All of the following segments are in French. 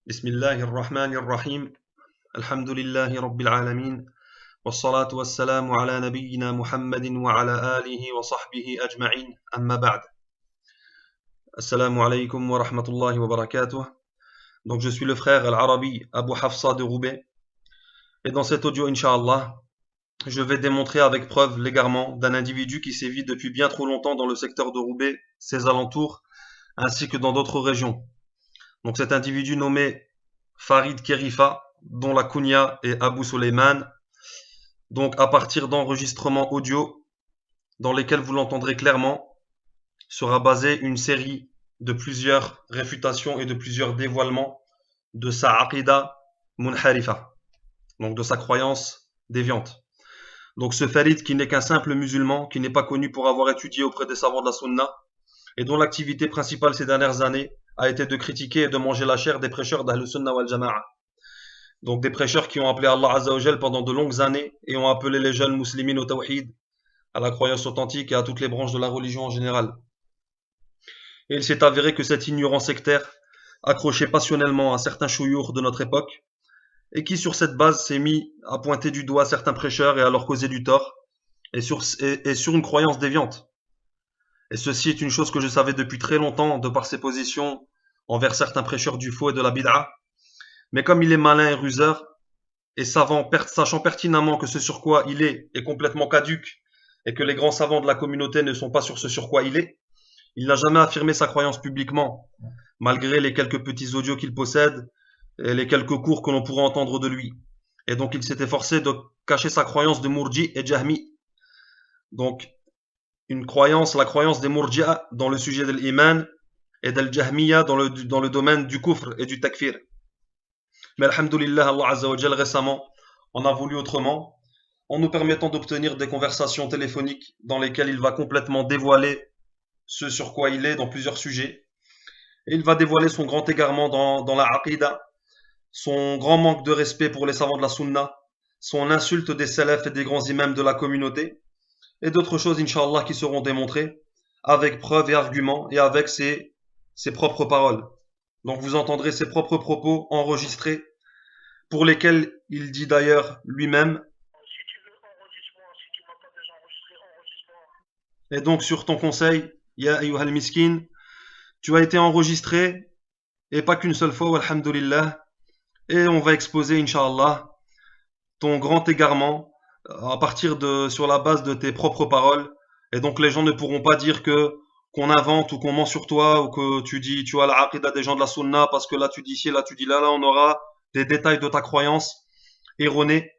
بسم الله الرحمن الرحيم الحمد لله رب العالمين والصلاة والسلام على نبينا محمد وعلى آله وصحبه أجمعين أما بعد السلام عليكم ورحمة الله وبركاته. Donc je suis le frère Al-Arabi Abu Hafsa de Roubaix et dans cet audio Inch'Allah je vais démontrer avec preuve l'égarement d'un individu qui sévit depuis bien trop longtemps dans le secteur de Roubaix, ses alentours ainsi que dans d'autres régions. Donc cet individu nommé Farid Kerifa, dont la kunya est Abu Suleiman. Donc à partir d'enregistrements audio dans lesquels vous l'entendrez clairement, sera basée une série de plusieurs réfutations et de plusieurs dévoilements de sa aqida munharifa, donc de sa croyance déviante. Donc ce Farid qui n'est qu'un simple musulman, qui n'est pas connu pour avoir étudié auprès des savants de la sunna, et dont l'activité principale ces dernières années a été de critiquer et de manger la chair des prêcheurs d'Ahl Sunnah wal Jama'a. Donc des prêcheurs qui ont appelé Allah Azza wa Jal pendant de longues années et ont appelé les jeunes musulmans au tawhid, à la croyance authentique et à toutes les branches de la religion en général. Et il s'est avéré que cet ignorant sectaire accrochait passionnellement à certains chouyours de notre époque et qui sur cette base s'est mis à pointer du doigt certains prêcheurs et à leur causer du tort et sur une croyance déviante. Et ceci est une chose que je savais depuis très longtemps de par ses positions envers certains prêcheurs du faux et de la bid'a. Mais comme il est malin et ruseur, et sachant pertinemment que ce sur quoi il est complètement caduc, et que les grands savants de la communauté ne sont pas sur ce sur quoi il n'a jamais affirmé sa croyance publiquement, malgré les quelques petits audios qu'il possède, et les quelques cours que l'on pourrait entendre de lui. Et donc il s'est efforcé de cacher sa croyance de Murji et Jahmi. Donc, la croyance des Murji'a dans le sujet de l'iman, et d'Al-Jahmiya dans le domaine du kufr et du takfir. Mais alhamdoulilah, Allah Azza wa Jal récemment en a voulu autrement, en nous permettant d'obtenir des conversations téléphoniques dans lesquelles il va complètement dévoiler ce sur quoi il est dans plusieurs sujets. Et il va dévoiler son grand égarement dans la aqida, son grand manque de respect pour les savants de la sunna, son insulte des salafs et des grands imams de la communauté, et d'autres choses, Inch'Allah, qui seront démontrées avec preuves et arguments et avec ses propres paroles. Donc vous entendrez ses propres propos enregistrés, pour lesquels il dit d'ailleurs lui-même. Et donc sur ton conseil, Ya ayyuhal miskin, tu as été enregistré, et pas qu'une seule fois, alhamdulillah, et on va exposer, Inch'Allah, ton grand égarement sur la base de tes propres paroles. Et donc les gens ne pourront pas dire qu'on invente ou qu'on ment sur toi ou que tu as la aqida des gens de la sunna parce que là tu dis ici, là tu dis là, on aura des détails de ta croyance erronée.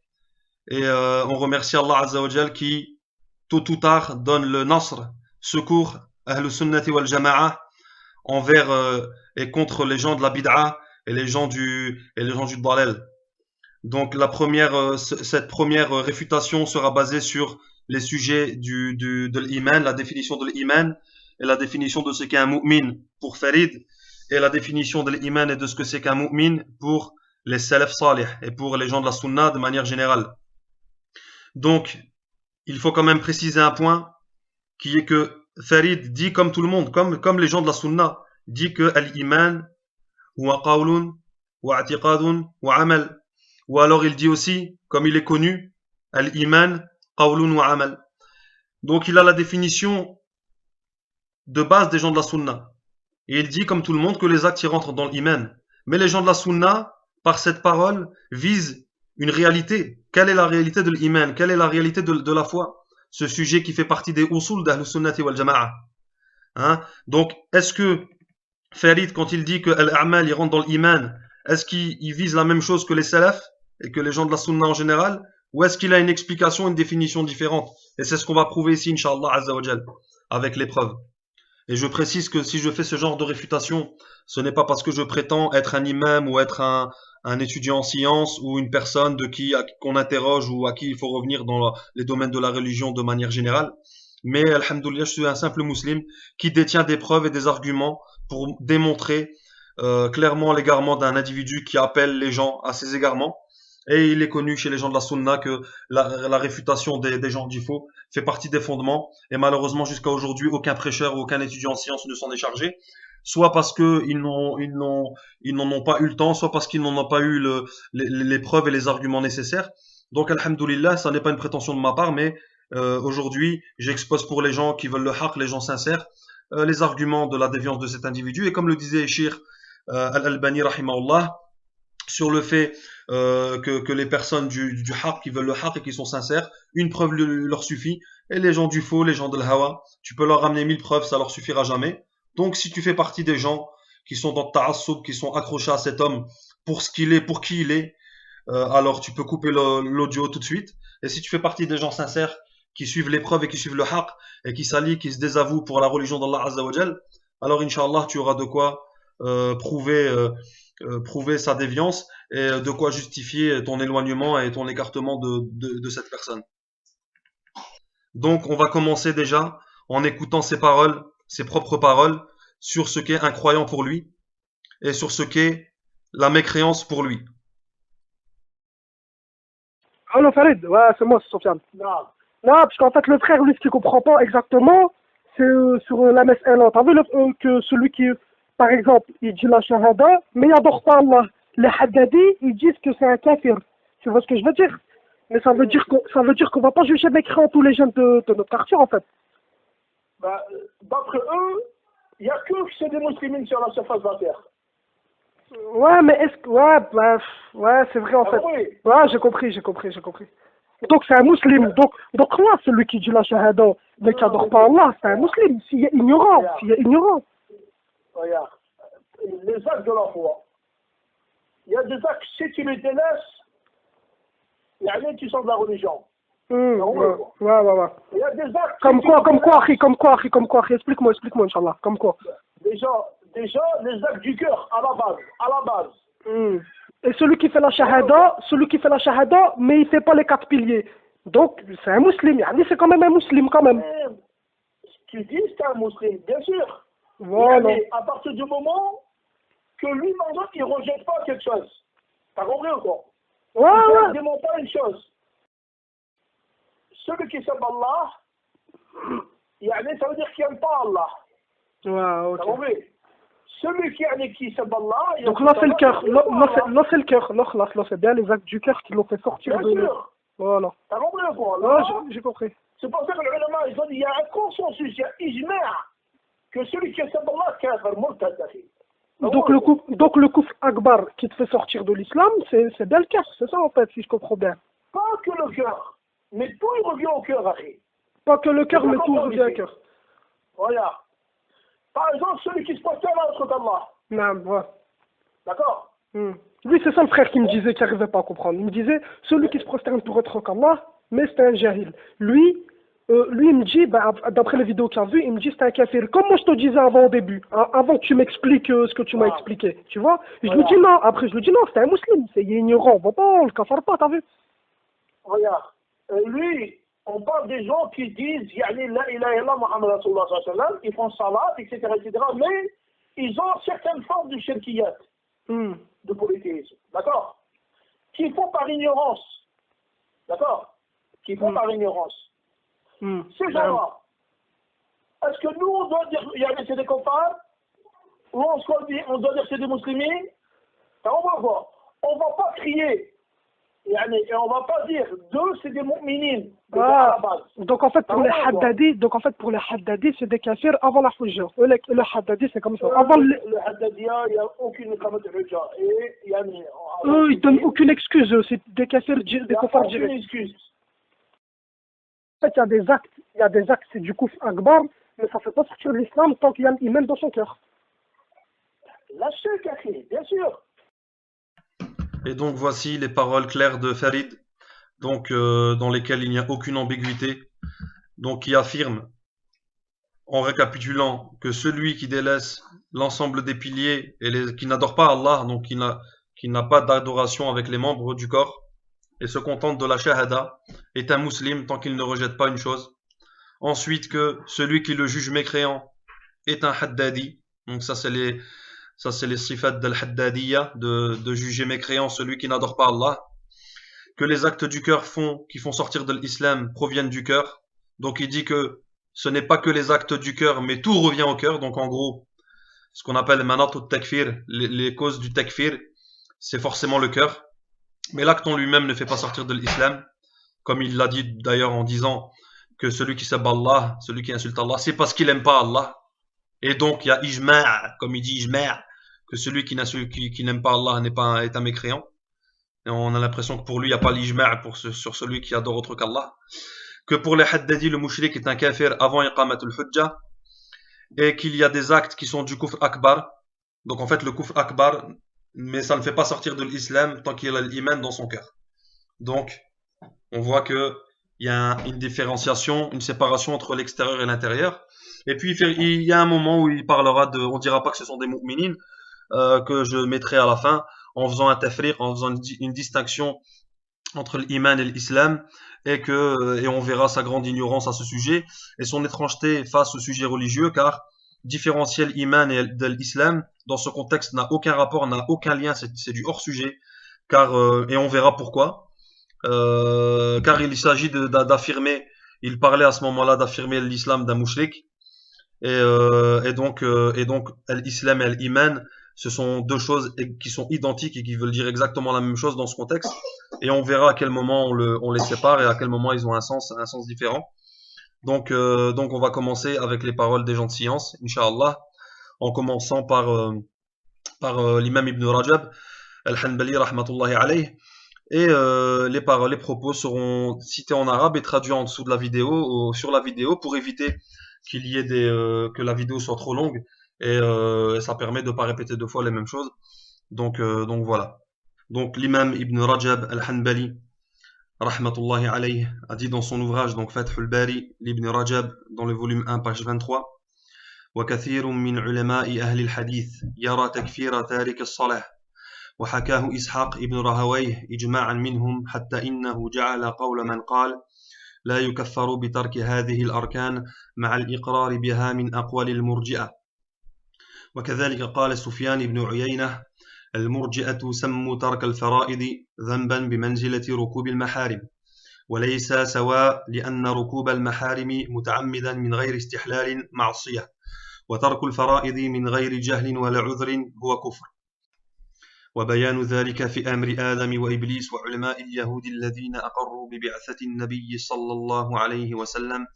Et on remercie Allah Azza wa Jal qui, tôt ou tard, donne le nasr, secours, Ahl Sunnati wal Jama'a, envers et contre les gens de la bid'a et les gens du dalal. Donc cette première réfutation sera basée sur les sujets de l'iman, la définition de l'iman et la définition de ce qu'est un mu'min pour Farid et la définition de l'iman et de ce que c'est qu'un mu'min pour les salaf salih et pour les gens de la sunna de manière générale. Donc, il faut quand même préciser un point qui est que Farid dit comme tout le monde, comme les gens de la sunna, dit que al-iman wa qawlun wa i'tiqadun wa amal. Ou alors il dit aussi, comme il est connu, al-iman qawlun wa amal. Donc il a la définition de base des gens de la sunna. Et il dit comme tout le monde que les actes y rentrent dans l'iman. Mais les gens de la sunna, par cette parole, visent une réalité. Quelle est la réalité de l'iman? Quelle est la réalité de la foi? Ce sujet qui fait partie des usul d'Ahl Sunnati wal Jama'a. Donc, est-ce que Farid, quand il dit que al-a'mal y rentre dans l'iman, est-ce qu'il vise la même chose que les salafs et que les gens de la sunna en général? Ou est-ce qu'il a une explication, une définition différente? Et c'est ce qu'on va prouver ici, Inch'Allah Azza wa Jal, avec les preuves. Et je précise que si je fais ce genre de réfutation, ce n'est pas parce que je prétends être un imam ou être un étudiant en sciences ou une personne qu'on interroge ou à qui il faut revenir dans les domaines de la religion de manière générale. Mais, alhamdoulilah, je suis un simple musulman qui détient des preuves et des arguments pour démontrer clairement l'égarement d'un individu qui appelle les gens à ces égarements. Et il est connu chez les gens de la sunna que la réfutation des gens du faux fait partie des fondements. Et malheureusement, jusqu'à aujourd'hui, aucun prêcheur ou aucun étudiant en sciences ne s'en est chargé. soit parce que ils n'en ont pas eu le temps, soit parce qu'ils n'en ont pas eu les preuves et les arguments nécessaires. Donc, alhamdoulilah, ça n'est pas une prétention de ma part, mais aujourd'hui, j'expose pour les gens qui veulent le haqq, les gens sincères, les arguments de la déviance de cet individu. Et comme le disait Shir Al-Albani, rahimahullah, sur le fait que les personnes du haqq, qui veulent le haqq et qui sont sincères, une preuve leur suffit. Et les gens du faux, les gens de l'hawa, tu peux leur ramener 1000 preuves, ça leur suffira jamais. Donc si tu fais partie des gens qui sont dans ta'assoub, qui sont accrochés à cet homme pour ce qu'il est, pour qui il est, alors tu peux couper l'audio tout de suite. Et si tu fais partie des gens sincères qui suivent les preuves et qui suivent le haqq et qui s'allient, qui se désavouent pour la religion d'Allah Azza wa Jal, alors Inch'Allah tu auras de quoi prouver sa déviance et de quoi justifier ton éloignement et ton écartement de cette personne. Donc on va commencer déjà en écoutant ses paroles, ses propres paroles, sur ce qu'est un croyant pour lui et sur ce qu'est la mécréance pour lui. Allô Farid, ouais, c'est moi, c'est Sofiane. Non, parce qu'en fait, le frère, lui, ce qu'il comprend pas exactement, c'est sur la mas'ala. T'as vu que celui qui, par exemple, il dit la shahada, mais il adore pas Allah. Les haddadis, ils disent que c'est un kafir. Tu vois ce que je veux dire? Mais ça veut dire qu'on va pas juger mécréant tous les jeunes de notre quartier, en fait. Bah, d'après eux, il n'y a que c'est des musulmans sur la surface de la terre. Ouais, mais est-ce que... Ouais, bah, ouais, c'est vrai, en fait. Oui. Ouais, j'ai compris. Donc c'est un musulman. Donc là, celui qui dit la shahada, mais qui adore pas Allah, c'est un musulman. S'il est ignorant, Regarde, les actes de la foi. Il y a des actes, si tu les délaisses, il y a rien qui sont de la religion. Ouais. Il y a des actes... Comme quoi, explique-moi, Inch'Allah, comme quoi. Déjà, les actes du cœur, à la base. Et celui qui fait la shahada, mais il fait pas les 4 piliers. Donc, c'est un musulman. C'est quand même un musulman, quand même. Tu dis c'est un musulman, bien sûr. Voilà. Mais à partir du moment que lui, maintenant, il ne rejette pas quelque chose. T'as compris ou quoi? Ouais. Ne démontre pas une chose. Celui qui s'aime Allah, ça veut dire qu'il n'aime pas Allah. Ouais, ok. T'as compris? Celui qui s'aime Allah... Donc là, c'est le cœur. Là, c'est le cœur. Là, c'est bien les actes du cœur qui l'ont fait sortir de... Bien sûr. Voilà. T'as compris ou quoi? Ouais, j'ai compris. C'est pour ça que les ulama, ils ont dit, il y a un consensus, il y a ijma' que celui qui s'aime Allah, kafir, murtad, donc le kufr akbar qui te fait sortir de l'islam, c'est bien le cœur, c'est ça en fait, si je comprends bien. Pas que le cœur, mais tout il revient au cœur, Akhi. Pas que le cœur, mais tout revient au cœur. Voilà. Par exemple, celui qui se prosterne à autre qu'Allah. Non, ouais. D'accord? Oui, c'est ça le frère qui me disait, qui n'arrivait pas à comprendre. Il me disait, celui qui se prosterne pour être qu'Allah, mais c'est un jahil. Lui, il me dit, d'après les vidéos qu'il a vues, il me dit c'est un kafir. Comme moi je te disais avant au début, avant que tu m'expliques ce que tu m'as expliqué, tu vois. Je lui dis non, après je lui dis non, c'est un musulman, il est ignorant, on le kafar pas, t'as vu? Regarde, lui, on parle des gens qui disent, yani la ilaha illallah Muhammad Rasulullah sallallahu alayhi wa sallam, ils font salat, etc., mais ils ont certaines formes de shirkiyat, de polythéisme, d'accord? Qu'ils font par ignorance, d'accord? Qu'ils font par ignorance. Ces gens-là, est-ce que nous, on doit dire, c'est des copains, ou on doit dire c'est des musulmans? On va pas crier, et on va pas dire, deux, c'est des mu'minines, à la base. Donc en fait, pour les haddadis, c'est des kafirs avant la hujja. Le haddadi, c'est comme ça. Avant le haddadiya, il n'y a aucune iqamat hujja. Eux, ils donnent aucune excuse, c'est des kafirs, des kuffars directs. Aucune excuse. En fait, il y a des actes, c'est du kufr akbar, mais ça ne fait pas sortir de l'islam tant qu'il y a un iman dans son cœur. La shirk, bien sûr. Et donc voici les paroles claires de Farid, donc dans lesquelles il n'y a aucune ambiguïté, donc qui affirme, en récapitulant, que celui qui délaisse l'ensemble des piliers et qui n'adore pas Allah, donc qui n'a pas d'adoration avec les membres du corps, et se contente de la shahada, est un musulman tant qu'il ne rejette pas une chose. Ensuite, que celui qui le juge mécréant est un haddadi. Donc ça c'est les sifat d'al-haddadiyya, de juger mécréant celui qui n'adore pas Allah. Que les actes du cœur qui font sortir de l'islam proviennent du cœur. Donc il dit que ce n'est pas que les actes du cœur, mais tout revient au cœur. Donc en gros, ce qu'on appelle manat al-takfir, les causes du takfir, c'est forcément le cœur. Mais l'acte en lui-même ne fait pas sortir de l'islam, comme il l'a dit d'ailleurs en disant que celui qui sabba Allah, celui qui insulte Allah, c'est parce qu'il n'aime pas Allah. Et donc il y a ijma', comme il dit ijma', que celui qui n'aime pas Allah est un mécréant. Et on a l'impression que pour lui, il n'y a pas l'ijma' sur celui qui adore autre qu'Allah. Que pour les haddadi, le mushrik est un kafir avant iqamatul hujja. Et qu'il y a des actes qui sont du kufr akbar. Donc en fait, le kufr akbar, mais ça ne fait pas sortir de l'islam tant qu'il a l'iman dans son cœur. Donc, on voit que il y a une différenciation, une séparation entre l'extérieur et l'intérieur. Et puis, il y a un moment où il parlera on dira pas que ce sont des mu'minines, que je mettrai à la fin, en faisant un tafriq, en faisant une distinction entre l'iman et l'islam, et on verra sa grande ignorance à ce sujet, et son étrangeté face au sujet religieux, car différencier l'iman de l'islam, dans ce contexte, n'a aucun rapport, n'a aucun lien, c'est du hors-sujet, et on verra pourquoi. Car il s'agit d'affirmer, il parlait à ce moment-là d'affirmer l'islam d'un mouchrik, et donc l'islam et l'iman, ce sont deux choses qui sont identiques et qui veulent dire exactement la même chose dans ce contexte, et on verra à quel moment on les sépare et à quel moment ils ont un sens différent. Donc on va commencer avec les paroles des gens de science, Inch'Allah, en commençant par l'imam Ibn Rajab al-Hanbali rahmatullahi alayh. Et les propos seront cités en arabe et traduits en dessous de la vidéo, sur la vidéo, pour éviter qu'il y ait que la vidéo soit trop longue, et ça permet de ne pas répéter deux fois les mêmes choses. Donc voilà. Donc l'imam Ibn Rajab al-Hanbali rahmatullahi alayh a dit dans son ouvrage, donc Fathul Bari, l'Ibn Rajab, dans le volume 1, page 23, وكثير من علماء أهل الحديث يرى تكفير تارك الصلاة وحكاه إسحاق ابن راهويه إجماعا منهم حتى إنه جعل قول من قال لا يكفر بترك هذه الأركان مع الإقرار بها من أقوال المرجئة. وكذلك قال سفيان بن عيينة المرجئة سموا ترك الفرائض ذنبا بمنزلة ركوب المحارم وليس سواء لأن ركوب المحارم متعمدا من غير استحلال معصية وترك الفرائض من غير جهل ولا عذر هو كفر. وبيان ذلك في أمر آدم وإبليس وعلماء اليهود الذين أقروا ببعثة النبي صلى الله عليه وسلم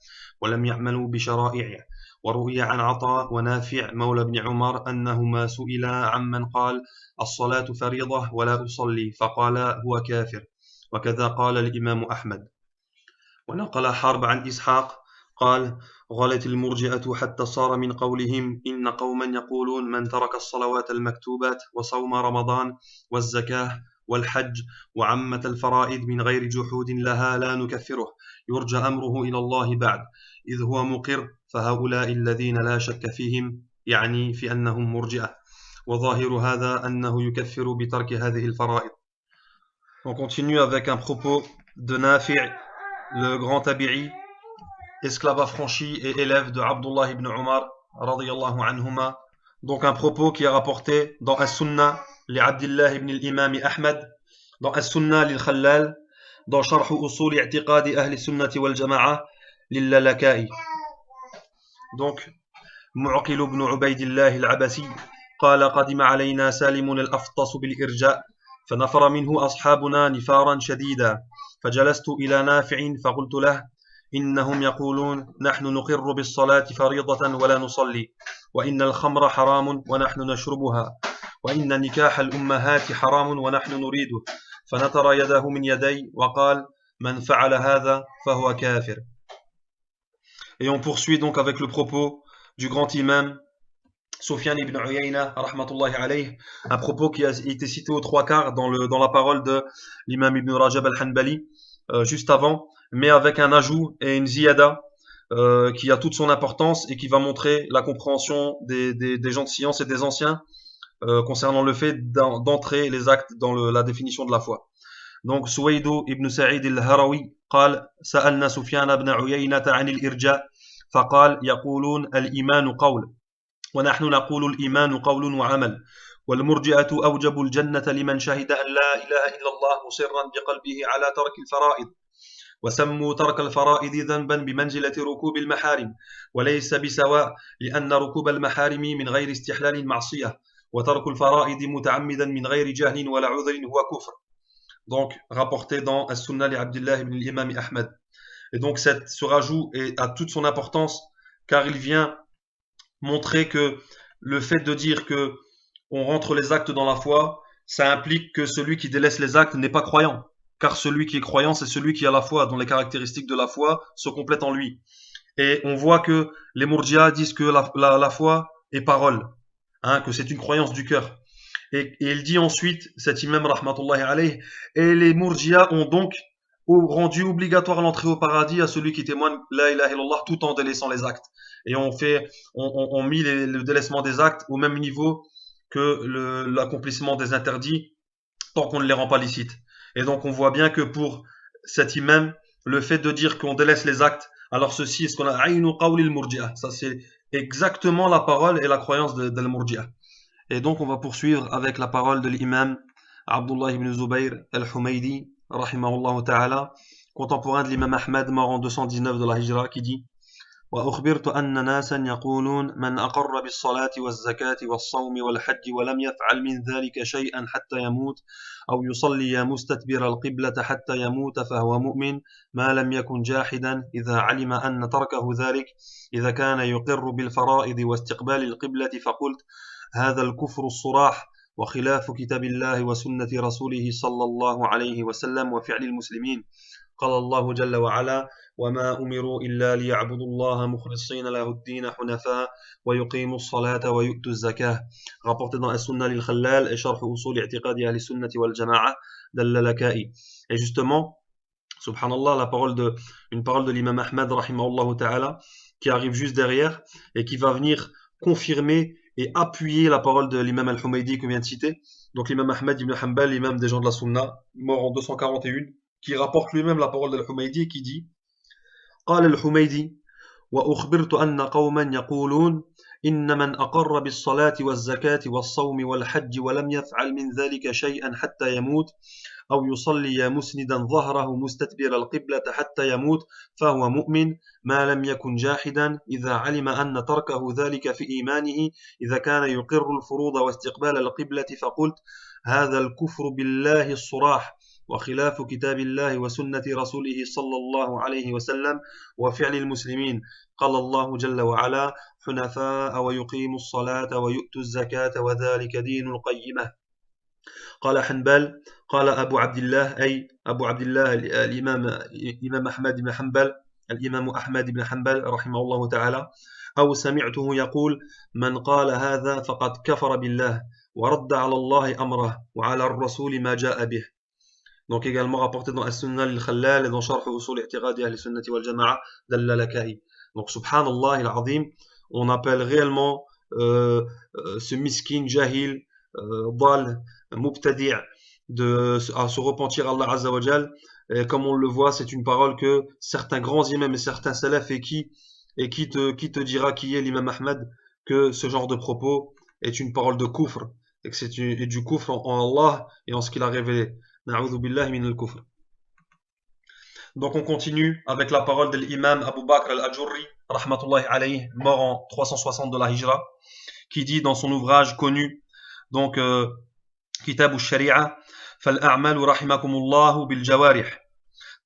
ولم يعملوا بشرائعه. وروي عن عطاء ونافع مولى بن عمر أنهما سئلا عمن قال الصلاة فريضة ولا أصلي فقال هو كافر. وكذا قال الإمام أحمد. ونقل حرب عن إسحاق قال غلت المرجئة حتى صار من قولهم إن قوما يقولون من ترك الصلوات المكتوبات وصوم رمضان والزكاة والحج وعمة الفرائض من غير جحود لها لا نكفره يرجى أمره إلى الله بعد إذ هو مقر فهؤلاء الذين لا شك فيهم يعني في أنهم مرجئة وظاهر هذا أنه يكفر بترك هذه الفرائض. On continue avec un propos de Nafi', le grand tabi'i, esclave affranchi et élève de Abdullah ibn Umar radiyallahu anhuma. Donc un propos qui est rapporté dans As-Sunnah li Abdullah ibn al-Imam Ahmad, dans As-Sunnah lil Khallal, dans Sharh Usul i'tiqadi ahli sunnati wal jama'a lil Lalaka'i. Donc Mu'aqil ibn Ubaydillah al-Abasi قال قدم علينا سالم الأفطس بالإرجاء فنفر منه أصحابنا نفارا شديدا فجلست إلى نافع فقلت له إنهم يقولون نحن نقر بالصلاة فريضة ولا نصلي وإن الخمر حرام ونحن نشربها وإن نكاح الأمهات حرام ونحن نريده فنتر يده من يدي وقال من فعل هذا فهو كافر. Et on poursuit donc avec le propos du grand imam Sufyan ibn Uyayna rahmatullahi alayh, un propos qui a été cité aux trois quarts dans la parole de l'imam Ibn Rajab al-Hanbali juste avant, mais avec un ajout et une ziyada qui a toute son importance et qui va montrer la compréhension des gens de science et des anciens concernant le fait d'entrer les actes dans la définition de la foi. Donc Suwaydou ibn Sa'id al-Harawi قال سألنا سفيان بن عيينة عن الإرجاء فقال يقولون الإيمان قول ونحن نقول الإيمان قول وعمل والمرجئة أوجبوا الجنة لمن شهد أن لا إله إلا الله مصرا بقلبه على ترك الفرائض وسموا ترك الفرائض ذنبا بمنزلة ركوب المحارم وليس بسواء لأن ركوب المحارم من غير استحلال معصية وترك الفرائض متعمدا من غير جهل ولا عذر هو كفر. Donc rapporté dans As-Sunnah li Abdullah ibn l'imam Ahmed. Et donc ce rajout a toute son importance car il vient montrer que le fait de dire que on rentre les actes dans la foi, ça implique que celui qui délaisse les actes n'est pas croyant. Car celui qui est croyant, c'est celui qui a la foi, dont les caractéristiques de la foi se complètent en lui. Et on voit que les Murji'a disent que la foi est parole, hein, que c'est une croyance du cœur. Et il dit ensuite, cet imam rahmatullahi alayh, et les Murji'a ont donc rendu obligatoire l'entrée au paradis à celui qui témoigne la ilaha illallah tout en délaissant les actes. Et on mis le délaissement des actes au même niveau que l'accomplissement des interdits tant qu'on ne les rend pas licites. Et donc on voit bien que pour cet imam, le fait de dire qu'on délaisse les actes, alors ceci est ce qu'on a aynu qawli al-murji'a. Ça c'est exactement la parole et la croyance de al-murji'a. Et donc on va poursuivre avec la parole de l'imam Abdullah ibn Zubayr al-Humaydi, rahimahullah ta'ala, contemporain de l'imam Ahmed, mort en 219 de la Hijra, qui dit: وأخبرت أن ناسا يقولون من أقر بالصلاة والزكاة والصوم والحج ولم يفعل من ذلك شيئا حتى يموت أو يصلي مستدبر القبلة حتى يموت فهو مؤمن ما لم يكن جاحدا إذا علم أن تركه ذلك إذا كان يقر بالفرائض واستقبال القبلة فقلت هذا الكفر الصراح وخلاف كتاب الله وسنة رسوله صلى الله عليه وسلم وفعل المسلمين. قال الله جل وعلا وما أمروا إلا ليعبدوا الله مخلصين له الدين حنفاء ويقيموا الصلاة ويؤتوا الزكاة. Rapporté dans As-Sunnah lil-Khallal et Sharh Usul i'tiqadi ahli sunnati wal jama'a d'Al-Lalaka'i. Et justement, subhanallah, une parole de l'imam Ahmed rahimahullah ta'ala qui arrive juste derrière et qui va venir confirmer et appuyer la parole de l'imam al-Humaydi que vient de citer. Donc l'imam Ahmed ibn Hanbal, l'imam des gens de la Sunna, mort en 241, qui rapporte lui-même la parole de al-Humaydi qui dit: قال الحميدي وأخبرت أن قوما يقولون إن من أقر بالصلاة والزكاة والصوم والحج ولم يفعل من ذلك شيئا حتى يموت أو يصلي مسندا ظهره مستدبر القبلة حتى يموت فهو مؤمن ما لم يكن جاحدا إذا علم أن تركه ذلك في إيمانه إذا كان يقر الفروض واستقبال القبلة فقلت هذا الكفر بالله الصراح وخلاف كتاب الله وسنة رسوله صلى الله عليه وسلم وفعل المسلمين. قال الله جل وعلا حنفاء ويقيموا الصلاة ويؤتوا الزكاة وذلك دين القيمة. قال حنبل قال أبو عبد الله أي أبو عبد الله الإمام أحمد بن حنبل الإمام أحمد بن حنبل رحمه الله تعالى أو سمعته يقول من قال هذا فقد كفر بالله ورد على الله أمره وعلى الرسول ما جاء به. Donc également rapporté dans As-Sunnah lil-Khallal et dans Sharh Usul i'tiqadi ahli sunnati wal jama'a d'Al-Lalaka'i. Donc subhanallah al-azim, on appelle réellement ce miskin jahil dal mubtadi' à se repentir à Allah Azza wa Jal. Et comme on le voit, c'est une parole que certains grands imams et certains salafs et qui te dira qui est l'imam Ahmed que ce genre de propos est une parole de kufr et que c'est du kufr en Allah et en ce qu'il a révélé. Na'udhu billahi min al-kufr. Donc on continue avec la parole de l'imam Abu Bakr al-Ajurri rahmatullahi alayhi, mort en 360 de la Hijra, qui dit dans son ouvrage connu donc Kitab al-Shari'a فالأعمال رحمكم الله بالجوارح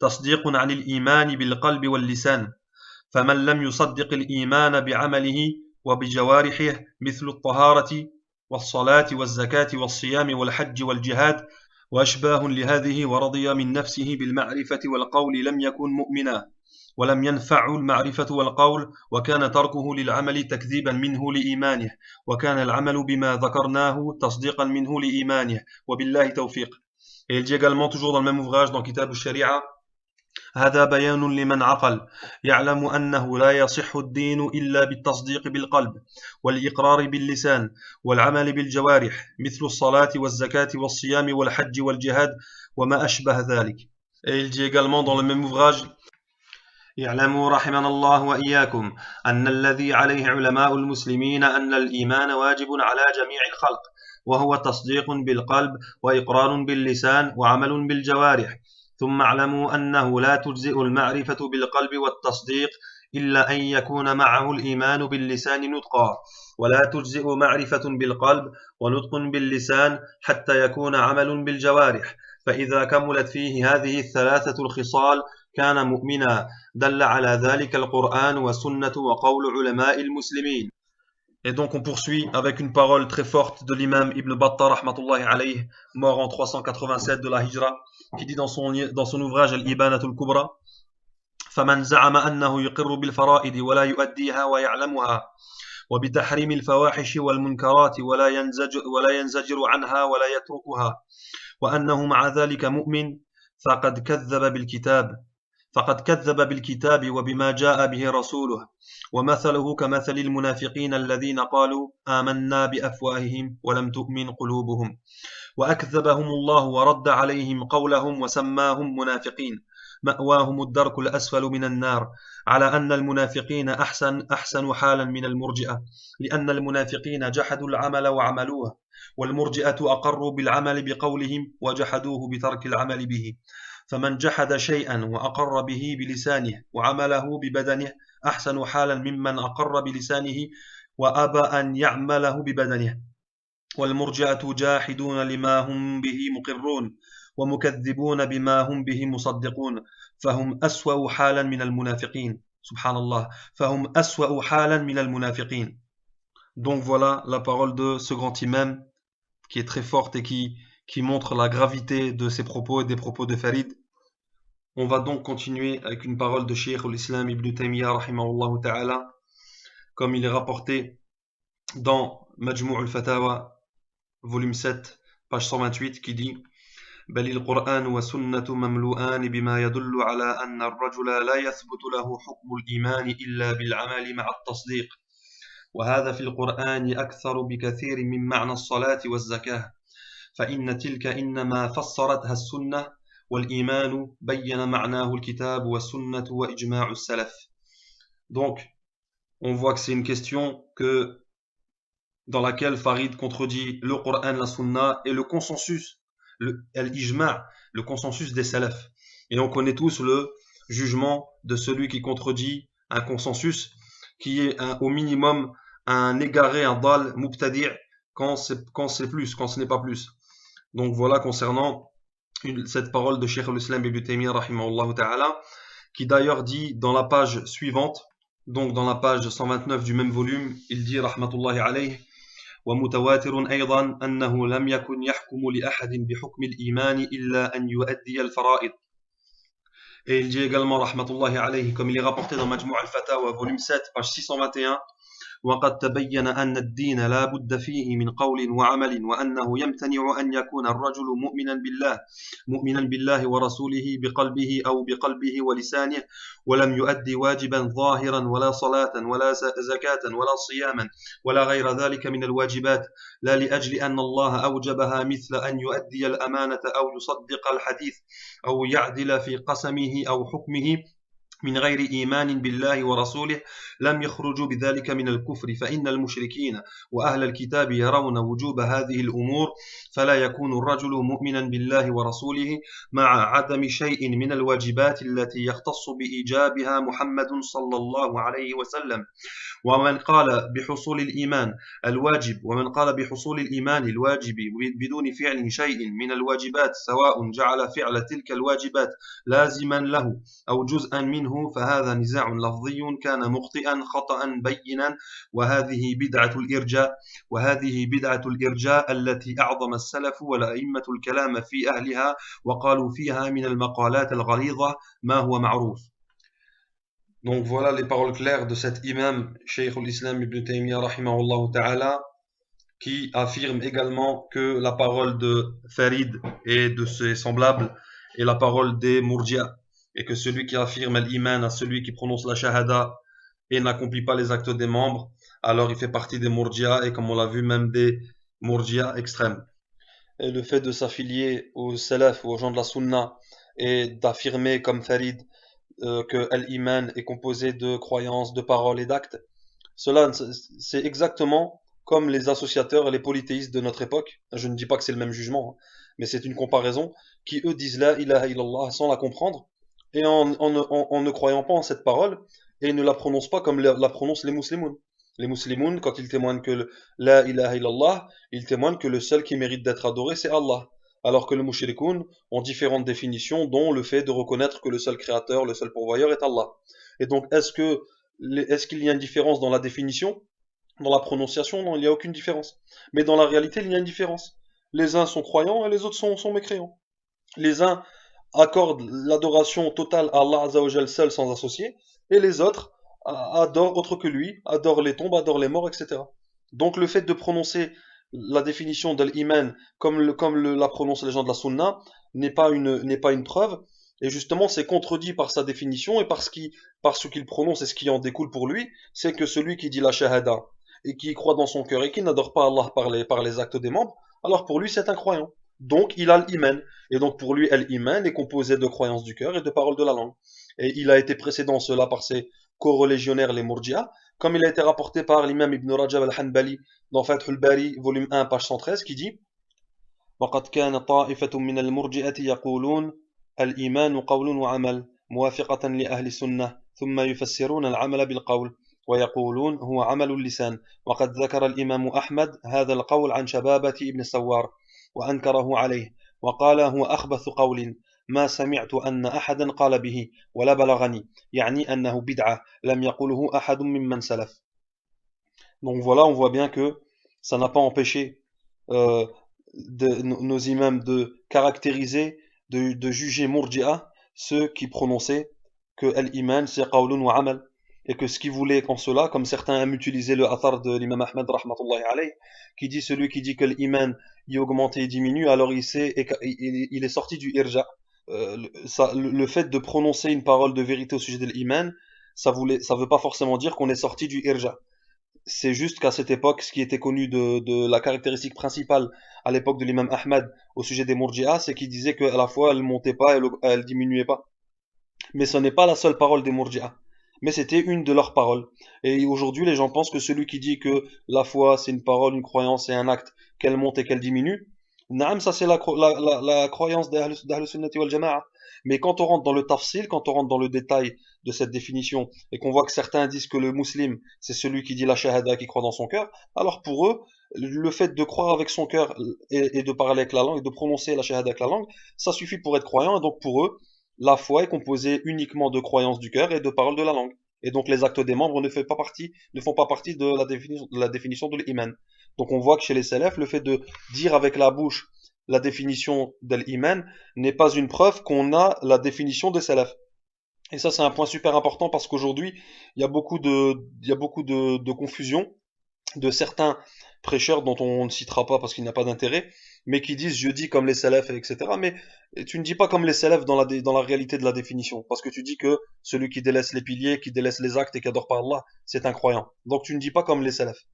تصديق عن الإيمان بالقلب واللسان فمن لم يصدق الإيمان بعمله وبجوارحه مثل الطهارة والصلاة والزكاة والصيام والحج والجهاد وأشباه لهذه ورضي من نفسه بالمعرفة والقول لم يكن مؤمنا ولم ينفع المعرفة والقول وكان تركه للعمل تكذيبا منه لإيمانه وكان العمل بما ذكرناه تصديقا منه لإيمانه وبالله توفيق. Et il dit également toujours dans le même ouvrage dans Kitab al-Shari'a هذا بيان لمن عقل يعلم أنه لا يصح الدين إلا بالتصديق بالقلب والإقرار باللسان والعمل بالجوارح مثل الصلاة والزكاة والصيام والحج والجهاد وما أشبه ذلك. Et il dit également dans le même ouvrage اعلموا رحمنا الله وإياكم أن الذي عليه علماء المسلمين أن الإيمان واجب على جميع الخلق وهو تصديق بالقلب وإقرار باللسان وعمل بالجوارح ثم اعلموا أنه لا تجزئ المعرفة بالقلب والتصديق إلا أن يكون معه الإيمان باللسان نطقا ولا تجزئ معرفة بالقلب ونطق باللسان حتى يكون عمل بالجوارح فإذا كملت فيه هذه الثلاثة الخصال كان مؤمنا دل على ذلك القرآن والسنة وقول علماء المسلمين. Et donc on poursuit avec une parole très forte de l'imam Ibn Battah rahmatullahi alayh, mort en 387 de la Hijra, qui dit dans son ouvrage Al-Ibanat al-Kubra: فمن زعم أنه يقر بالفرائض ولا يؤديها ويعلمها وبتحريم الفواحش والمنكرات ولا ينزجر عنها ولا يتركها وأنه مع ذلك مؤمن فقد كذب بالكتاب وبما جاء به رسوله ومثله كمثل المنافقين الذين قالوا آمنا بأفواههم ولم تؤمن قلوبهم وأكذبهم الله ورد عليهم قولهم وسماهم منافقين مأواهم الدرك الأسفل من النار على أن المنافقين أحسن حالا من المرجئة لأن المنافقين جحدوا العمل وعملوه والمرجئة أقروا بالعمل بقولهم وجحدوه بترك العمل به فمن جحد شيئا وأقر به بلسانه وعمله ببدنه أحسن حالا ممن أقر بلسانه وأبى أن يعمله ببدنه والمرجئة جاحدون لما هم به مقرون ومكذبون بما هم به مصدقون فهم أسوأ حالا من المنافقين سبحان الله فهم أسوأ حالا من المنافقين. Donc voilà la parole de ce grand imam qui est très forte et qui montre la gravité de ses propos et des propos de Farid. On va donc continuer avec une parole de Cheikh al-Islam Ibn Taymiyyah rahimahullah ta'ala, comme il est rapporté dans Majmou' al-Fatawa volume 7 page 128 qui dit: بل القرآن والسنة مملوءان بما يدل على أن الرجل لا يثبت له حكم الإيمان إلا بالعمل مع التصديق وهذا في القرآن أكثر بكثير من معنى الصلاة والزكاة فإن تلك إنما فسرتها السنة والإيمان بين معناه الكتاب والسنة وإجماع السلف. Donc on voit que c'est une question dans laquelle Farid contredit le Coran, la Sunna et le consensus, l'ijma', le consensus des salafs. Et on connaît tous le jugement de celui qui contredit un consensus qui est au minimum un égaré, un dal, mubtadi' quand ce n'est pas plus. Donc voilà concernant cette parole de Cheikh al-Islam Ibn Taymiyyah rahimahullah ta'ala, qui d'ailleurs dit dans la page suivante, donc dans la page 129 du même volume, il dit rahmatullahi alayh: ومتواتر أيضا أنه لم يكن يحكم لأحد بحكم الإيمان إلا أن يؤدي الفرائض. Et il dit également rahmatullahi alayhi, comme il est rapporté dans Majmou' al-Fatawa volume 7 page 621: وقد تبين أن الدين لا بد فيه من قول وعمل وأنه يمتنع أن يكون الرجل مؤمنا بالله ورسوله بقلبه أو بقلبه ولسانه ولم يؤدي واجبا ظاهرا ولا صلاة ولا زكاة ولا صياما ولا غير ذلك من الواجبات لا لأجل أن الله أوجبها مثل أن يؤدي الأمانة أو يصدق الحديث أو يعدل في قسمه أو حكمه من غير إيمان بالله ورسوله لم يخرجوا بذلك من الكفر فإن المشركين وأهل الكتاب يرون وجوب هذه الأمور فلا يكون الرجل مؤمنا بالله ورسوله مع عدم شيء من الواجبات التي يختص بإيجابها محمد صلى الله عليه وسلم ومن قال بحصول الإيمان الواجب بدون فعل شيء من الواجبات سواء جعل فعل تلك الواجبات لازما له أو جزءا منه فهذا نزاع لفظي كان مخطئا خطأ بينا وهذه بدعة الإرجاء التي أعظم السلف والأئمة الكلام في أهلها وقالوا فيها من المقالات الغليظة ما هو معروف. Donc voilà les paroles claires de cet imam, Cheikh al-Islam Ibn Taymiyyah rahimahullah ta'ala, qui affirme également que la parole de Farid et de ses semblables est la parole des Murji'a, et que celui qui affirme l'iman à celui qui prononce la shahada et n'accomplit pas les actes des membres, alors il fait partie des Murji'a, et comme on l'a vu, même des Murji'a extrêmes. Et le fait de s'affilier aux salaf ou aux gens de la sunna et d'affirmer comme Farid que l'iman est composé de croyances, de paroles et d'actes, cela c'est exactement comme les associateurs et les polythéistes de notre époque. Je ne dis pas que c'est le même jugement, hein, mais c'est une comparaison, qui eux disent la ilaha illallah sans la comprendre, et en ne croyant pas en cette parole, et ils ne la prononcent pas comme la prononcent les musulmans. Les musulmans, quand ils témoignent que la ilaha illallah, ils témoignent que le seul qui mérite d'être adoré, c'est Allah. Alors que les mushrikoun ont différentes définitions, dont le fait de reconnaître que le seul créateur, le seul pourvoyeur est Allah. Et donc, est-ce qu'il y a une différence dans la définition? Dans la prononciation? Non, il n'y a aucune différence. Mais dans la réalité, il y a une différence. Les uns sont croyants et les autres sont mécréants. Les uns accordent l'adoration totale à Allah Azzawajal seul sans associer, et les autres adorent autre que lui, adorent les tombes, adorent les morts, etc. Donc le fait de prononcer la définition de l'iman la prononcent les gens de la sunna n'est pas une preuve, et justement c'est contredit par sa définition et par ce qu'il prononce et ce qui en découle pour lui, c'est que celui qui dit la shahada et qui croit dans son cœur et qui n'adore pas Allah par les actes des membres, alors pour lui c'est un croyant. Donc il a l'iman. Et donc pour lui, l'iman est composé de croyances du cœur et de paroles de la langue. Et il a été précédent en cela par ses co-religionnaires, les Murji'a, comme il a été rapporté par l'imam Ibn Rajab al-Hanbali dans Fath al-Bari, volume 1, page 113, qui dit وقد كان طائفة من المرجئة يقولون الإيمان قول وعمل موافقة لأهل السنة ثم يفسرون العمل بالقول ويقولون هو عمل اللسان وقد ذكر الإمام أحمد هذا القول عن شبابة ابن السوار وأنكره عليه وقال هو أخبث قول ما سمعت أن أحدا قال به ولا بلغني يعني أنه بدعة لم يقله أحد ممن سلف. Donc voilà, on voit bien que ça n'a pas empêché euh, nos imams de caractériser, de juger Murji'a, ceux qui prononçaient que al-iman c'est qawlun wa amal, et que ce qu'ils voulaient en cela, comme certains aiment utiliser le athar de l'imam Ahmad rahmatullahi alayh, qui dit celui qui dit que l'iman y augmente et diminue, alors il est sorti du irja. Le fait de prononcer une parole de vérité au sujet de l'iman, ça veut pas forcément dire qu'on est sorti du irja. C'est juste qu'à cette époque, ce qui était connu de la caractéristique principale à l'époque de l'imam Ahmad au sujet des Murji'a, c'est qu'il disait qu'à la fois elle montait pas, elle diminuait pas. Mais ce n'est pas la seule parole des Murji'a. Mais c'était une de leurs paroles. Et aujourd'hui, les gens pensent que celui qui dit que la foi, c'est une parole, une croyance et un acte, qu'elle monte et qu'elle diminue, naam, ça c'est la croyance d'Ahl Sunnati wal Jama'a. Mais quand on rentre dans le tafsil, quand on rentre dans le détail de cette définition, et qu'on voit que certains disent que le musulman, c'est celui qui dit la shahada, qui croit dans son cœur, alors pour eux, le fait de croire avec son cœur et de parler avec la langue, et de prononcer la shahada avec la langue, ça suffit pour être croyant, et donc pour eux, la foi est composée uniquement de croyances du cœur et de paroles de la langue. Et donc les actes des membres ne font pas partie de la définition de l'iman. Donc on voit que chez les salafs, le fait de dire avec la bouche la définition de l'iman n'est pas une preuve qu'on a la définition des salafs. Et ça c'est un point super important parce qu'aujourd'hui, il y a beaucoup de confusion de certains prêcheurs dont on ne citera pas parce qu'il n'y a pas d'intérêt, mais qui disent je dis comme les salafs, etc. Mais tu ne dis pas comme les salafs dans la réalité de la définition, parce que tu dis que celui qui délaisse les piliers, qui délaisse les actes et qui adore pas Allah, c'est un croyant. Donc tu ne dis pas comme les salafs.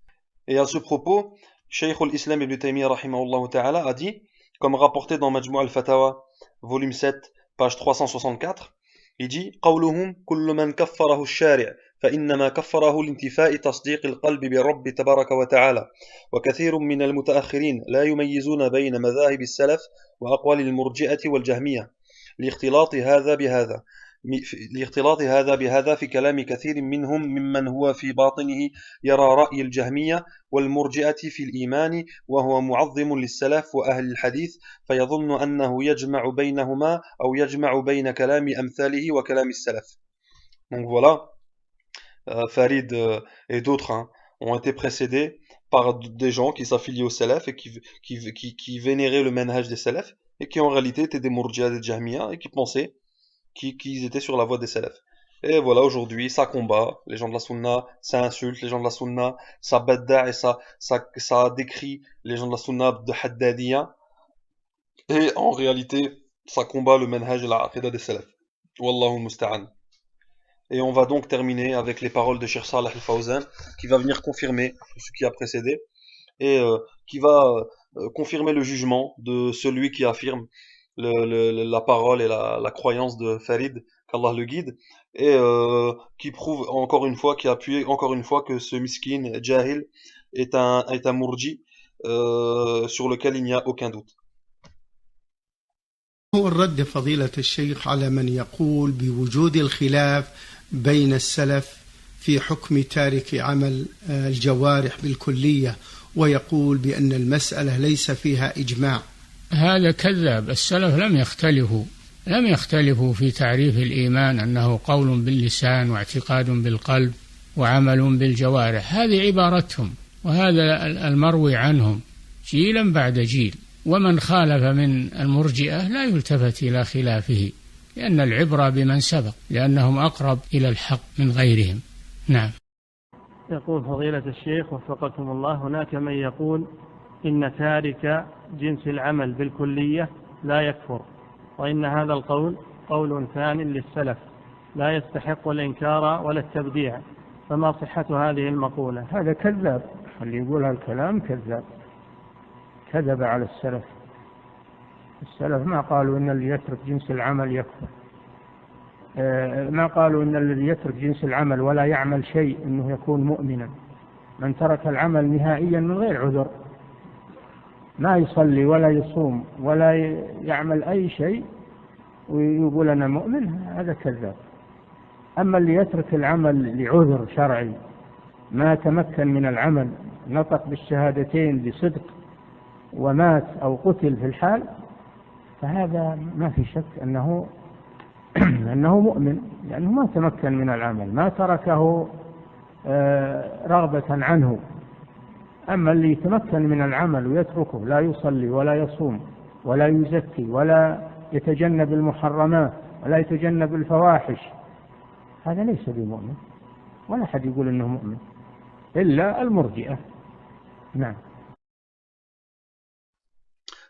Et à ce propos, Shaykh al-Islam ibn Taymiyyah rahimahullah ta'ala a dit, comme rapporté dans Majmu' al-Fatawa, volume 7, page 364, il dit قولهم كل من كفره الشارع فإنما كفره لانتفاء تصديق القلب بالرب تبارك وتعالى وكثير من المتأخرين لا يميزون بين مذاهب السلف وأقوال المرجئة والجهمية لاختلاط هذا بهذا في كلام كثير منهم ممن هو في باطنه يرى رأي الجهمية والمرجئة في الإيمان وهو معظم للسلف وأهل الحديث فيظن أنه يجمع بينهما أو يجمع بين كلام أمثاله وكلام السلف. Donc voilà, Farid et d'autres ont été précédés par des gens qui s'affilient au salaf et qui vénéraient le manhaj des salaf et qui en réalité étaient des murji'a, des jahmiya et qui pensaient qu'ils étaient sur la voie des salafs. Et voilà, aujourd'hui, ça combat les gens de la sunna, ça insulte les gens de la sunna, ça badda et ça décrit les gens de la sunna de haddadiyya. Et en réalité, ça combat le manhaj et la aqidah des salafs. Wallahu musta'an. Et on va donc terminer avec les paroles de Cheikh Salih al-Fawzan, qui va venir confirmer ce qui a précédé, et qui va confirmer le jugement de celui qui affirme la parole et la croyance de Farid, qu'Allah le guide, et qui prouve encore une fois, qui appuie encore une fois que ce miskin, jahil, est un mourji sur lequel il n'y a aucun doute. هو الرد فضيلة الشيخ على من يقول بوجود الخلاف بين السلف في حكم تارك عمل الجوارح بالكلية، ويقول بأن المسألة ليس فيها إجماع. هذا كذاب. السلف لم يختلفوا في تعريف الإيمان أنه قول باللسان واعتقاد بالقلب وعمل بالجوارح. هذه عبارتهم، وهذا المروي عنهم جيلا بعد جيل. ومن خالف من المرجئة لا يلتفت إلى خلافه، لأن العبرة بمن سبق، لأنهم أقرب إلى الحق من غيرهم. نعم. يقول فضيلة الشيخ وفقكم الله: هناك من يقول إن تارك جنس العمل بالكلية لا يكفر، وإن هذا القول قول ثان للسلف لا يستحق الإنكار ولا التبديع، فما صحة هذه المقولة؟ هذا كذاب، اللي يقول هالكلام كذاب، كذب على السلف. السلف ما قالوا إن اللي يترك جنس العمل يكفر، ما قالوا إن الذي يترك جنس العمل ولا يعمل شيء إنه يكون مؤمنا. من ترك العمل نهائيا من غير عذر، ما يصلي ولا يصوم ولا يعمل أي شيء ويقول أنا مؤمن، هذا كذاب. أما اللي يترك العمل لعذر شرعي، ما تمكن من العمل، نطق بالشهادتين بصدق ومات أو قتل في الحال، فهذا ما في شك أنه مؤمن، لأنه ما تمكن من العمل، ما تركه رغبة عنه. أما اللي يتمكن من العمل ويتركه، لا يصلي ولا يصوم ولا يزكي ولا يتجنب المحرمات ولا يتجنب الفواحش، هذا ليس بمؤمن، ولا أحد يقول إنه مؤمن إلا المرجئة. نعم.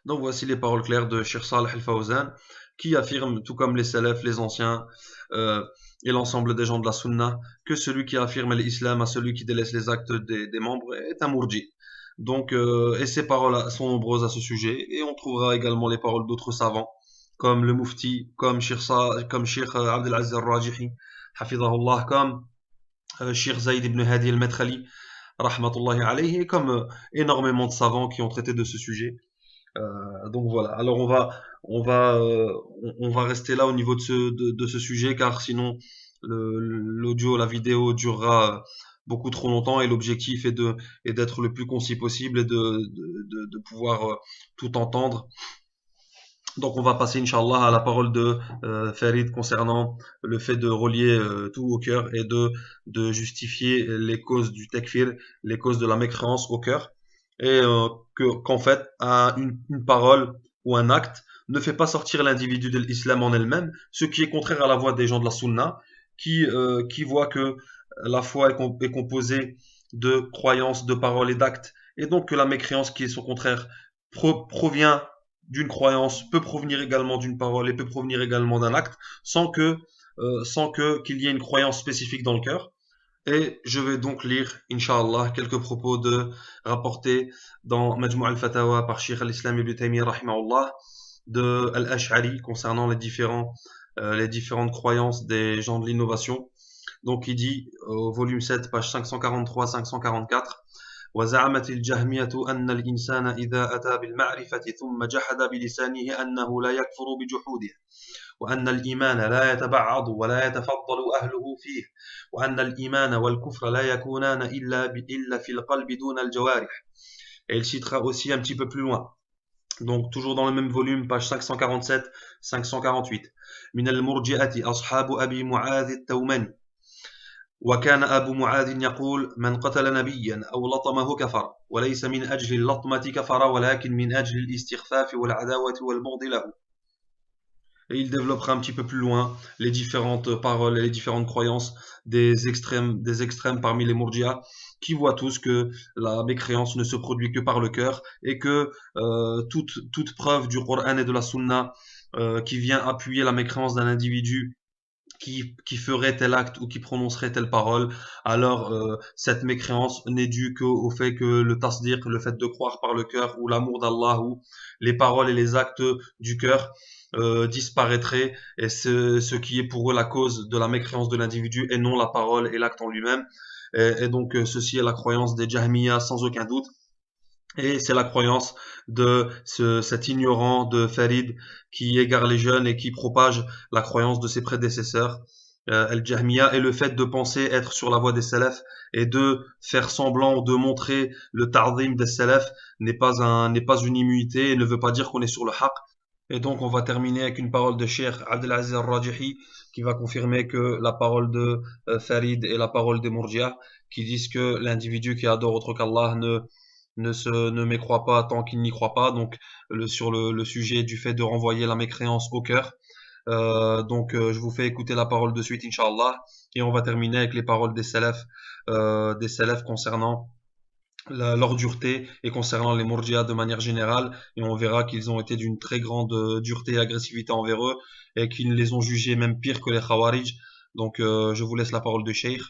Donc voici les paroles claires de Cheikh Saleh Al-Fawzan, qui affirme, tout comme les salafs, les anciens et l'ensemble des gens de la sunna, que celui qui affirme l'islam à celui qui délaisse les actes des membres est un mourji. Donc, et ces paroles sont nombreuses à ce sujet, et on trouvera également les paroles d'autres savants, comme le Mufti, comme Cheikh Abdel Aziz Al-Rajihi, Hafidahullah, comme Cheikh Zayd ibn Hadi Al-Madkhali, Rahmatullahi alayhi, et comme énormément de savants qui ont traité de ce sujet. Donc voilà. Alors on va rester là au niveau de ce sujet, car sinon l'audio, la vidéo durera beaucoup trop longtemps, et l'objectif est d'être le plus concis possible et de pouvoir tout entendre. Donc on va passer, Inch'Allah, à la parole de Farid concernant le fait de relier tout au cœur et de justifier les causes du takfir, les causes de la mécréance au cœur, et qu'en fait une parole ou un acte ne fait pas sortir l'individu de l'islam en elle-même, ce qui est contraire à la voie des gens de la sunna, qui voient que la foi est composée de croyances, de paroles et d'actes, et donc que la mécréance, qui est son contraire, provient d'une croyance, peut provenir également d'une parole et peut provenir également d'un acte, sans qu'il y ait une croyance spécifique dans le cœur. Et je vais donc lire, Inch'Allah, quelques propos rapportés dans Majmou' al-Fatawa par Cheikh al-Islam ibn Taymiyyah rahimahullah, de Al-Ash'ari, concernant les différentes croyances des gens de l'innovation. Donc il dit au volume 7, page 543-544: وزعمت الجهمية أن الإنسان إذا أتى بالمعرفة ثم جحد بلسانه أنه لا يكفر بجحوده، وأن الإيمان لا يتبعض ولا يتفضل أهله فيه، وأن الإيمان والكفر لا يكونان إلا في القلب دون الجوارح. Et il citera aussi un petit peu plus loin, donc toujours dans le même volume, page 547-548: من المرجئة أصحاب أبي معاذ التومني، وكان أبو معاذ يقول: من قتل نبيا أو لطمه كفر، وليس من أجل اللطمة كفر ولكن من أجل الاستخفاف والعداوة والبغض له. Et il développera un petit peu plus loin les différentes paroles et les différentes croyances des extrêmes parmi les mourji'a, qui voient tous que la mécréance ne se produit que par le cœur, et que toute preuve du Coran et de la Sunna qui vient appuyer la mécréance d'un individu qui ferait tel acte ou qui prononcerait telle parole, alors cette mécréance n'est due qu'au fait que le tasdiq, le fait de croire par le cœur, ou l'amour d'Allah, ou les paroles et les actes du cœur, disparaîtrait, et ce qui est pour eux la cause de la mécréance de l'individu et non la parole et l'acte en lui-même. Et donc ceci est la croyance des Jahmiya sans aucun doute. Et c'est la croyance de cet ignorant de Farid qui égare les jeunes et qui propage la croyance de ses prédécesseurs, Al-Jahmiya, et le fait de penser être sur la voie des salafs et de faire semblant de montrer le ta'zim des salafs n'est pas une immunité et ne veut pas dire qu'on est sur le haqq. Et donc on va terminer avec une parole de Cheikh Abdelaziz Al-Rajihi qui va confirmer que la parole de Farid est la parole des Murji'a, qui disent que l'individu qui adore autre qu'Allah ne mécroit pas tant qu'il n'y croit pas. Donc sur le sujet du fait de renvoyer la mécréance au cœur. Je vous fais écouter la parole de suite, Inch'Allah, et on va terminer avec les paroles des salafs concernant leur dureté et concernant les Murji'a de manière générale, et on verra qu'ils ont été d'une très grande dureté et agressivité envers eux et qu'ils les ont jugés même pire que les Khawarij. Donc je vous laisse la parole de Cheikh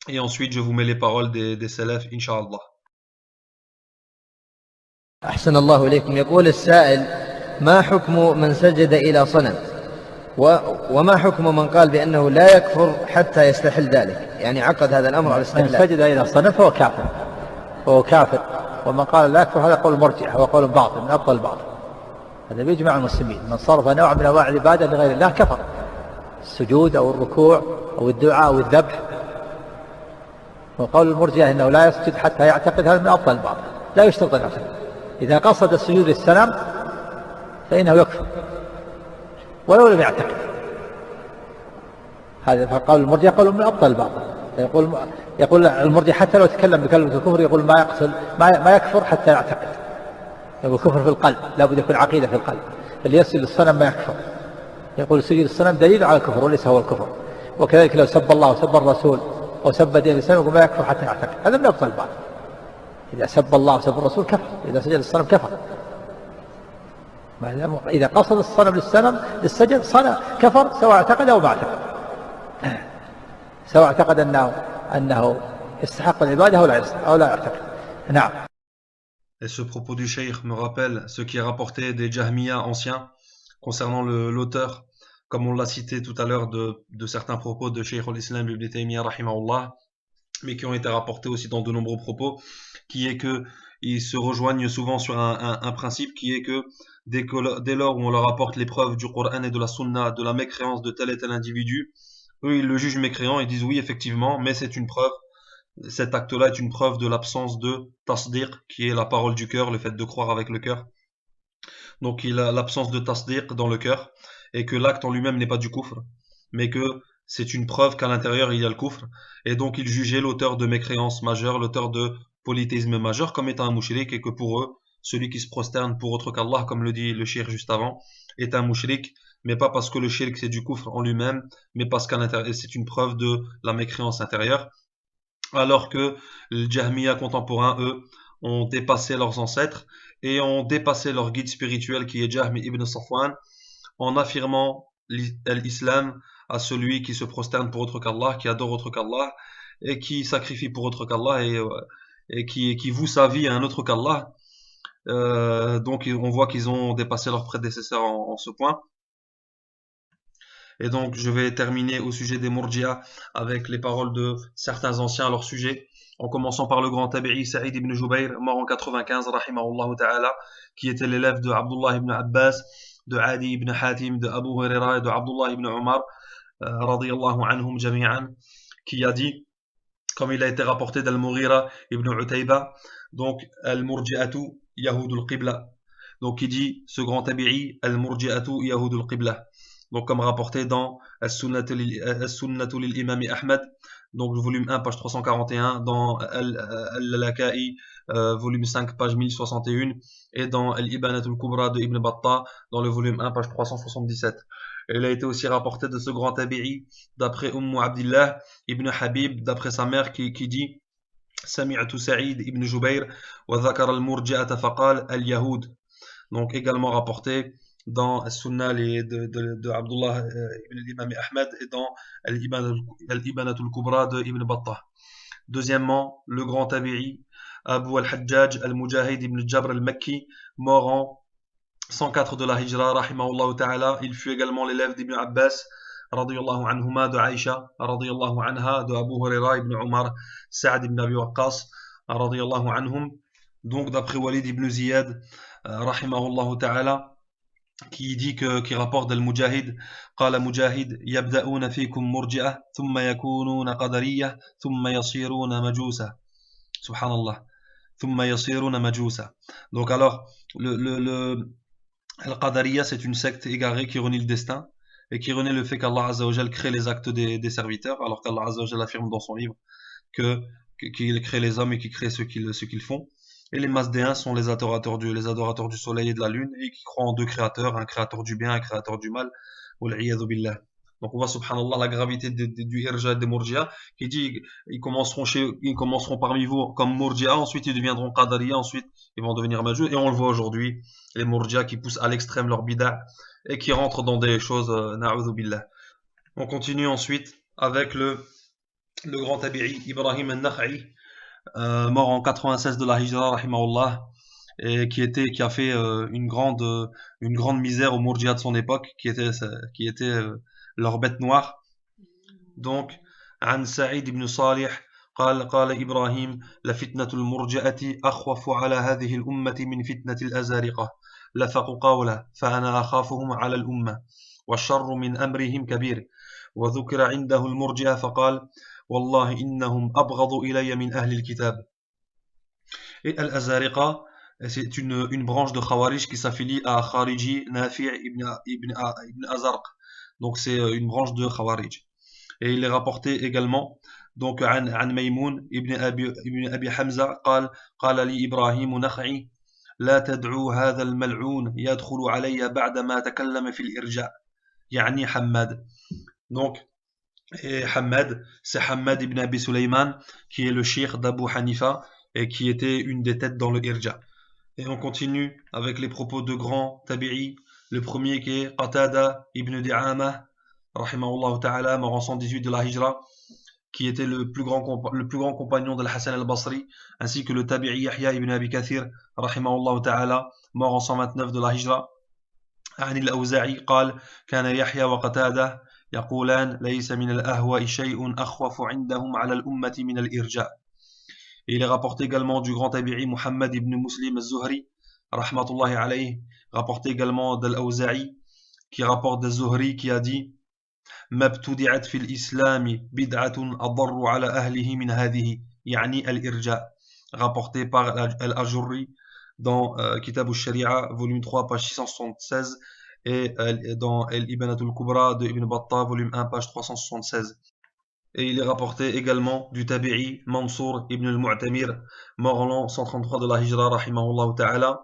et ensuite je vous mets les paroles des salafs, Inch'Allah. أحسن الله إليكم. يقول السائل: ما حكم من سجد إلى صنم وما حكم من قال بأنه لا يكفر حتى يستحل ذلك؟ يعني عقد هذا الأمر على الاستحلال. من سجد إلى صنم فهو كافر ومن قال لا يكفر هذا قول مرجئة وقول باطل من أبطل الباطل. هذا بيجمع المسلمين. من صرف نوع من أنواع العبادة لغير الله كفر، السجود أو الركوع أو الدعاء أو الذبح. وقول المرجئة إنه لا يسجد حتى يعتقد هذا من أبطل الباطل، لا يشترط أن يعتقد. إذا قصد السجود للصنم فإنه يكفر ولو لم يعتقد. هذا فقول المرجئة قول من أبطل الباطل. يقول المرجئة حتى لو تكلم بكلمة الكفر يقول ما يكفر حتى يعتقد. يقول كفر في القلب، لا بد يكون عقيدة في القلب. اللي يسجد للصنم ما يكفر. يقول سجود الصنم دليل على الكفر وليس هو الكفر. وكذلك لو سب الله وسب الرسول أو سب دين الإسلام يقول ما يكفر حتى يعتقد. هذا من أبطل الباطل. إذا سب الله وسب الرسول كفر، إذا سجد للصنم كفر. إذا قصد الصنم للسجد كفر سواء اعتقد أو ما اعتقد، سواء اعتقد أنه يستحق العبادة أو لا يعتقد. نعم. Et ce propos du Cheikh me rappelle ce qui est rapporté des Jahmiya anciens concernant l'auteur, comme on l'a cité tout à l'heure de certains propos de Cheikh al-Islam ibn Taymiyyah rahimahullah, mais qui ont été rapportés aussi dans de nombreux propos, qui est que ils se rejoignent souvent sur un principe qui est que dès lors où on leur apporte les preuves du Coran et de la Sunna de la mécréance de tel et tel individu, eux ils le jugent mécréant, ils disent oui effectivement, mais c'est une preuve, cet acte-là est une preuve de l'absence de tasdiq, qui est la parole du cœur, le fait de croire avec le cœur. Donc il a l'absence de tasdiq dans le cœur, et que l'acte en lui-même n'est pas du kufr, mais que c'est une preuve qu'à l'intérieur il y a le kufr, et donc ils jugeaient l'auteur de mécréance majeure, l'auteur de polythéisme majeur comme étant un mouchrik, et que pour eux, celui qui se prosterne pour autre qu'Allah, comme le dit le shirk juste avant, est un mouchrik, mais pas parce que le shirk c'est du kufr en lui-même, mais parce qu'à l'intérieur c'est une preuve de la mécréance intérieure, alors que les Jahmiya contemporains, eux, ont dépassé leurs ancêtres et ont dépassé leur guide spirituel qui est Jahm ibn Safwan, en affirmant l'islam à celui qui se prosterne pour autre qu'Allah, qui adore autre qu'Allah et qui sacrifie pour autre qu'Allah et qui voue sa vie à un autre qu'Allah. Donc on voit qu'ils ont dépassé leurs prédécesseurs en ce point. Et donc je vais terminer au sujet des Murji'a avec les paroles de certains anciens à leur sujet, en commençant par le grand tabi'i Sa'id ibn Jubayr, mort en 95, rahimahullah ta'ala, qui était l'élève de Abdullah ibn Abbas, de Adi ibn Hatim, de Abu Huraira et de Abdullah ibn Umar, radiyallahu anhum jami'an, qui a dit, comme il a été rapporté d'Al-Mughira ibn Utayba, donc Al-Murji'atu Yahudul Qibla. Donc il dit, ce grand tabi'i, Al-Murji'atu Yahudul Qibla. Donc comme rapporté dans As-Sunnatu lil-Imam Ahmad, donc volume 1 page 341, dans Al-Laka'i volume 5 page 1061, et dans Al-Ibanatul Kubra de Ibn Battah dans le volume 1 page 377. Et il a été aussi rapporté de ce grand tabi'i d'après Abdillah ibn Habib, d'après sa mère qui dit Sami'atu Sa'id ibn Jubayr wa dhakara al-murji'ata faqal al-yahud. Donc également rapporté dans As-Sunnah de Abdullah ibn l'imam Ahmad et dans Al-Ibanatul Kubra de Ibn Battah. Deuxièmement, le grand tabi'i Abu al-Hajjaj al-Mujahid ibn Jabr al-Makki, mort en 104 de la Hijra, rahimahullah ta'ala. Il fut également l'élève d'Ibn Abbas, radiyallahu anhuma, de Aïcha, radiyallahu anha, de Abu Huraira, Ibn Umar, Sa'd ibn Abi Waqqas, radiyallahu anhum. Donc d'après Walid ibn Ziyad, rahimahullah ta'ala, qui rapporte d'Al-Mujahid, قال مجاهد يبدأون فيكم مرجئة ثم يكونون قدرية ثم يصيرون مجوسا. Subhanallah. ثم يصيرون مجوسا. Donc alors, Al-Qadariya, c'est une secte égarée qui renie le destin et qui renie le fait qu'Allah Azza wa Jal crée les actes des serviteurs, alors qu'Allah Azza wa Jal affirme dans son livre qu'il crée les hommes et qu'il crée ce qu'ils font. Et les Masdéens sont les adorateurs du soleil et de la lune, et qui croient en deux créateurs, un créateur du bien, un créateur du mal. Donc on voit subhanallah la gravité du irja et des murji'a, qui dit ils commenceront parmi vous comme murji'a, ensuite ils deviendront qadariya, ensuite ils vont devenir majus, et on le voit aujourd'hui, les murji'a qui poussent à l'extrême leur bid'a et qui rentrent dans des choses na'udhu billah. On continue ensuite avec le grand tabi'i Ibrahim al-Nakha'i, mort en 96 de la Hijra, rahimahullah, et qui a fait une grande misère aux murji'a de son époque, qui était leur bête noire. Donc, عن سعيد بن صالح قال إبراهيم لفتنة المرجئة أخوف على هذه الأمة من فتنة الأزارقة لفقوا قولا فأنا أخافهم على الأمة والشر من أمرهم كبير وذكر عنده المرجئة فقال والله إنهم أبغض إلي من أهل الكتاب. Et Al-Azariqa, c'est une branche de Khawarij qui s'affilie à Khariji Nafi' ibn Azarq. Donc c'est une branche de Khawarij. Et il est rapporté également donc عن ميمون ابن أبي حمزة قال لي إبراهيم نخعي لا تدعو هذا الملعون يدخل علي بعد ما تكلم في الإرجاء يعني حماد. Donc et Hamad, c'est Hamad ibn Abi Sulaiman qui est le cheikh d'Abu Hanifa et qui était une des têtes dans le Irja. Et on continue avec les propos de grands tabi'i. Le premier qui est Qatada ibn Di'ama, rahimahullah ta'ala, mort en 118 de la Hijra, qui était le plus grand compagnon de Hassan al-Basri, ainsi que le tabi'i Yahya ibn Abi Kathir, rahimahullah ta'ala, mort en 129 de la Hijra. عن الأوزاعي قال كان يحيى وقتادة يقولان ليس من الأهواء شيء أخوف عندهم على الأمة من الإرجاء. Et il est rapporté également du grand tabi'i Muhammad ibn Muslim al-Zuhri, rahmatullahi alayhi, rapporté également d'Al-Awza'i, qui rapporte d'Al-Zuhri, qui a dit مبتدعت في الإسلام بدعة أضر على أهله من هذه يعني الإرجاء, rapporté par Al-Ajurri dans Kitab al-Sharia, volume 3, page 676, et dans Al-Ibanatul Kubra de Ibn Battah, volume 1, page 376. Et il est rapporté également du tabi'i Mansour ibn al-Mu'tamir, mort en l'an 133 de la Hijra, rahimahullah ta'ala,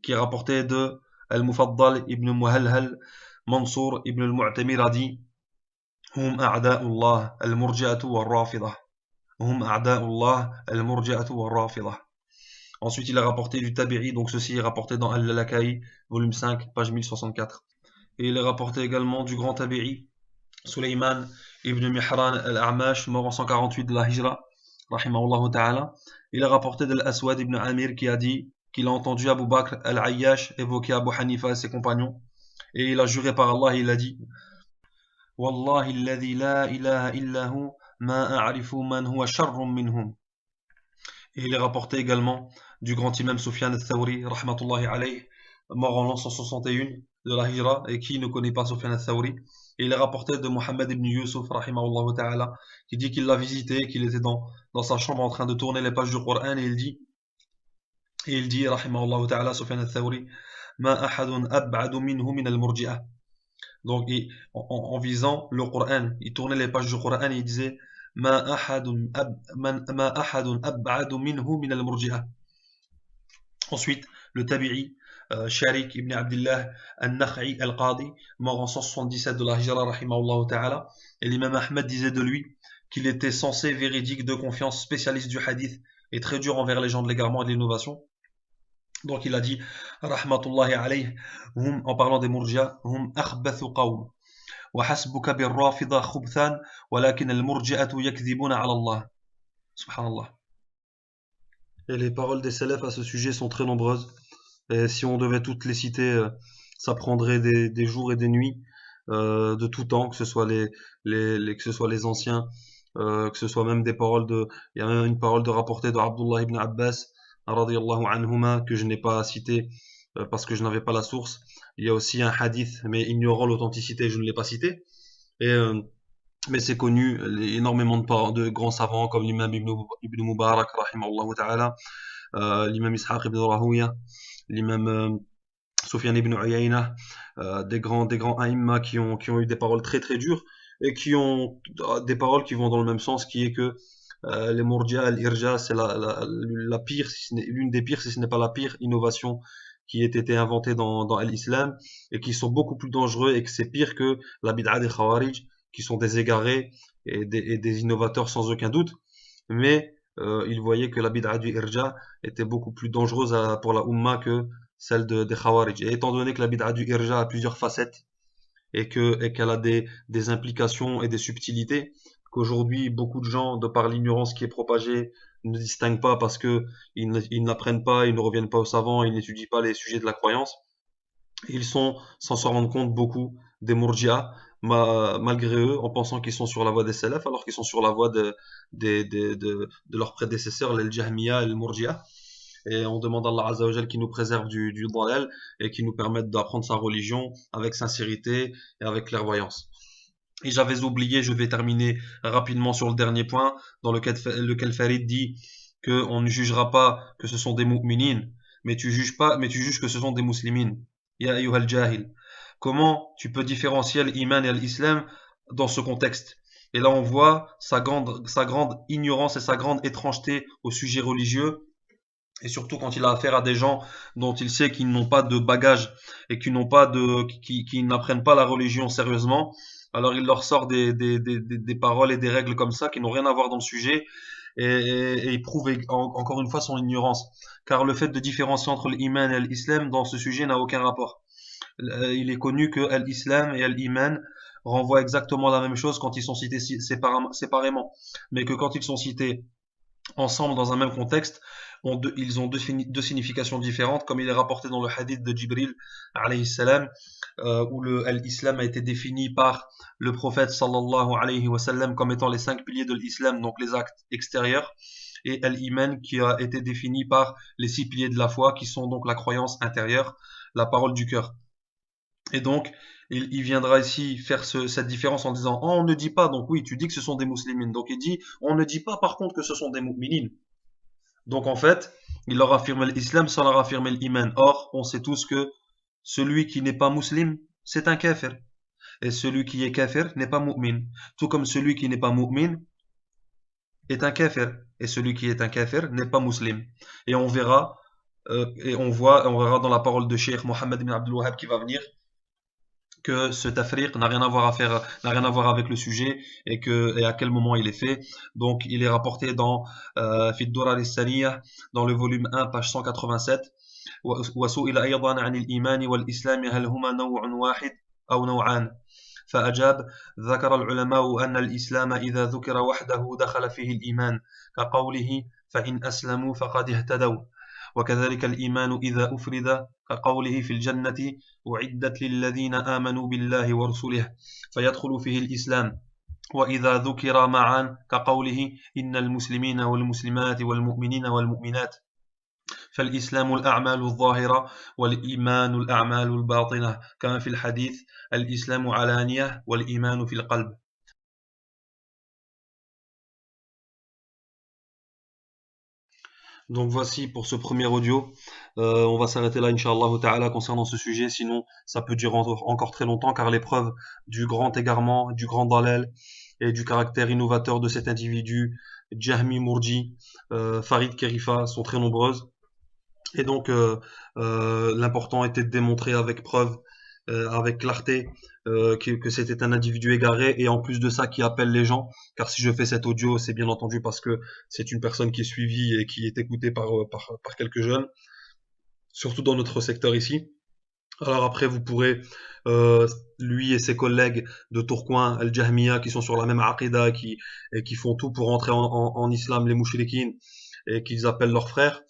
qui est rapporté de Al-Mufaddal ibn Muhalhal. Mansour ibn al-Mu'tamir a dit Hum a'da'ullah al-murji'atu wal-rafida. Hum a'da'ullah al-murji'atu wal-rafida. Ensuite, il a rapporté du tabi'i, donc ceci est rapporté dans Al-Laka'i, volume 5, page 1064. Et il est rapporté également du grand tabi'i Suleyman ibn Mihran al-A'mash, mort en 148 de la Hijra, rahimahullah ta'ala. Il a rapporté de l'Aswad ibn Amir qui a dit qu'il a entendu Abu Bakr al-Ayyash évoquer Abu Hanifa et ses compagnons. Et il a juré par Allah, il a dit Wallahi alladhi la ilaha illahu ma a'rifu man huwa sharrun minhum. Et il est rapporté également du grand imam Sufyan al-Thawri, rahmatullahi alayhi, mort en l'an 161 de la Hijra, et qui ne connaît pas Sufyan al-Thawri. Et il est rapporté de Muhammad ibn Yusuf, rahimahullah ta'ala, qui dit qu'il l'a visité, qu'il était dans sa chambre en train de tourner les pages du Coran, et il dit, rahimahullah ta'ala, Sufyan al-Thawri, ma ahadun ab'adu minhu min al-murji'ah. Donc, en visant le Coran, il tournait les pages du Coran et il disait, ma ahadun ab'adu minhu min al-murji'ah. Ensuite, le tabi'i Sharik ibn Abdullah al-Nakha'i al-Qadi, mort en 177 de la Hijra, rahimahullah ta'ala, et l'imam Ahmed disait de lui qu'il était censé, véridique, de confiance, spécialiste du hadith et très dur envers les gens de l'égarement et de l'innovation. Donc il a dit rahmatullahi alayhi, en parlant des murji'a, hum akhbathu qawm wa hasbuka bir rafida khubthan walakin al-murji'atu yakdhibuna ala Allah. Subhanallah. Et les paroles des salafs à ce sujet sont très nombreuses. Et si on devait toutes les citer, ça prendrait des jours et des nuits, de tout temps, que ce soit que ce soit les anciens, que ce soit même des paroles il y a même une parole de rapportée de Abdullah ibn Abbas, radiyallahu anhuma, que je n'ai pas cité, parce que je n'avais pas la source. Il y a aussi un hadith, mais ignorant l'authenticité, je ne l'ai pas cité. Et, mais c'est connu, énormément de grands savants comme l'imam Ibn Mubarak, rahimahullah ta'ala, l'imam Ishaq ibn Rahuya, l'imam Sufyan ibn Uyayna, des grands aïmma qui ont eu des paroles très très dures et qui ont des paroles qui vont dans le même sens, qui est que les Murji'a, l'Irja, c'est la pire, l'une des pires, si ce n'est pas la pire innovation qui ait été inventée dans l'islam, et qui sont beaucoup plus dangereux, et que c'est pire que la bid'a des Khawarij, qui sont des égarés et des innovateurs sans aucun doute. Mais ils voyaient que la bid'a du Irja était beaucoup plus dangereuse pour la Ummah que celle des Khawarij. Et étant donné que la bid'a du Irja a plusieurs facettes, et qu'elle a des implications et des subtilités, qu'aujourd'hui beaucoup de gens, de par l'ignorance qui est propagée, ne distinguent pas, parce que ils n'apprennent pas, ils ne reviennent pas aux savants, ils n'étudient pas les sujets de la croyance. Ils sont, sans s'en rendre compte, beaucoup des Murji'a, malgré eux, en pensant qu'ils sont sur la voie des Salaf, alors qu'ils sont sur la voie de leurs prédécesseurs, les Jahmiya et les Murji'a. Et on demande à Allah Azza wa Jal qui nous préserve du dalal et qui nous permette d'apprendre sa religion avec sincérité et avec clairvoyance. Et j'avais oublié, je vais terminer rapidement sur le dernier point, dans lequel Farid dit qu'on ne jugera pas que ce sont des mu'minines, mais tu juges que ce sont des muslimines. Ya ayyuhal jahil. Comment tu peux différencier l'iman et l'islam dans ce contexte? Et là on voit sa grande ignorance et sa grande étrangeté au sujet religieux, et surtout quand il a affaire à des gens dont il sait qu'ils n'ont pas de bagage et qui n'apprennent pas la religion sérieusement. Alors il leur sort des paroles et des règles comme ça qui n'ont rien à voir dans le sujet, et il prouve encore une fois son ignorance. Car le fait de différencier entre l'iman et l'islam dans ce sujet n'a aucun rapport. Il est connu que l'islam et l'iman renvoient exactement la même chose quand ils sont cités séparément, mais que quand ils sont cités ensemble dans un même contexte, ils ont deux significations différentes, comme il est rapporté dans le hadith de Jibril alayhi salam, où l'islam a été défini par le prophète sallallahu alayhi wa sallam comme étant les 5 piliers de l'islam, donc les actes extérieurs, et l'iman qui a été défini par les 6 piliers de la foi, qui sont donc la croyance intérieure, la parole du cœur. Et donc, il viendra ici faire cette différence en disant, oh, on ne dit pas, donc oui, tu dis que ce sont des musulmines. Donc il dit, on ne dit pas par contre que ce sont des mu'minines. Donc en fait, il leur affirme l'islam sans leur affirmer l'iman. Or, on sait tous que celui qui n'est pas musulman, c'est un kafir. Et celui qui est kafir n'est pas mu'min. Tout comme celui qui n'est pas mu'min est un kafir. Et celui qui est un kafir n'est pas musulman. Et on verra, on verra dans la parole de Cheikh Mohammed ibn Abdul Wahhab qui va venir, que ce tafriq n'a rien à voir avec le sujet, et à quel moment il est fait. Donc il est rapporté dans Fi ad-Durar as-Saniyah, dans le volume 1, page 187. وسئل أيضا عن الإيمان والإسلام هل هما نوع واحد أو نوعان فأجاب ذكر العلماء أن الإسلام إذا ذكر وحده دخل فيه الإيمان كقوله فإن أسلموا فقد اهتدوا وكذلك الإيمان إذا أفرد كقوله في الجنة أعدت للذين آمنوا بالله ورسله فيدخل فيه الإسلام وإذا ذكر معا كقوله إن المسلمين والمسلمات والمؤمنين والمؤمنات فالإسلام الأعمال الظاهرة والإيمان الأعمال الباطنة كما في الحديث الإسلام علانية والإيمان في القلب. Donc voici pour ce premier audio. On va s'arrêter là, Inch'Allah ta'ala, concernant ce sujet. Sinon, ça peut durer encore très longtemps, car les preuves du grand égarement, du grand dalal et du caractère innovateur de cet individu, Jahmi Murji, Farid Kerifa, sont très nombreuses. Et donc, l'important était de démontrer avec preuve, avec clarté, que c'était un individu égaré, et en plus de ça qui appelle les gens, car si je fais cet audio, c'est bien entendu parce que c'est une personne qui est suivie et qui est écoutée par quelques jeunes, surtout dans notre secteur ici. Alors après, vous pourrez, lui et ses collègues de Tourcoing, Al-Jahmiya, qui sont sur la même aqida, qui font tout pour entrer en islam, les mouchriquines, et qu'ils appellent leurs frères,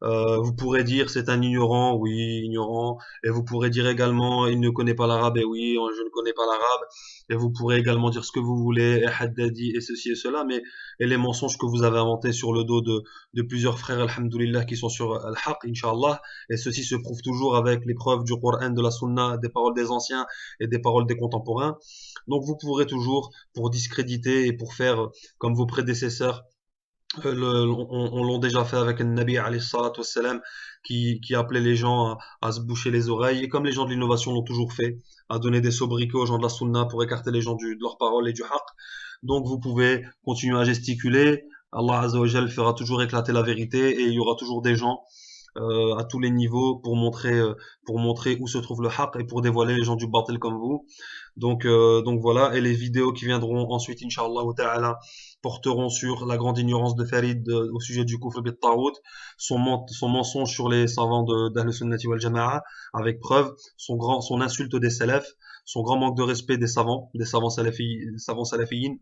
Vous pourrez dire c'est un ignorant, oui, ignorant. Et vous pourrez dire également il ne connaît pas l'arabe, et oui, je ne connais pas l'arabe. Et vous pourrez également dire ce que vous voulez, et haddadi, et ceci et cela. Mais et les mensonges que vous avez inventés sur le dos de plusieurs frères, alhamdoulilah, qui sont sur al-haq, inshallah. Et ceci se prouve toujours avec les preuves du Coran, de la Sunna, des paroles des anciens et des paroles des contemporains. Donc vous pourrez toujours, pour discréditer et pour faire comme vos prédécesseurs, on l'a déjà fait avec un Nabi alayhi salatu wassalam, qui appelait les gens à se boucher les oreilles, et comme les gens de l'innovation l'ont toujours fait, à donner des sobriquets aux gens de la sunna pour écarter les gens de leurs paroles et du haqq. Donc vous pouvez continuer à gesticuler, Allah Azza wa Jal fera toujours éclater la vérité, et il y aura toujours des gens à tous les niveaux pour montrer où se trouve le haqq et pour dévoiler les gens du batil comme vous. Donc voilà, et les vidéos qui viendront ensuite, Inch'Allah ta'ala, porteront sur la grande ignorance de Farid au sujet du kufr bit tarout, son mensonge sur les savants d'Ahl Sunnati wal Jama'a, avec preuve, son insulte des salafs, son grand manque de respect des savants salafiyyin,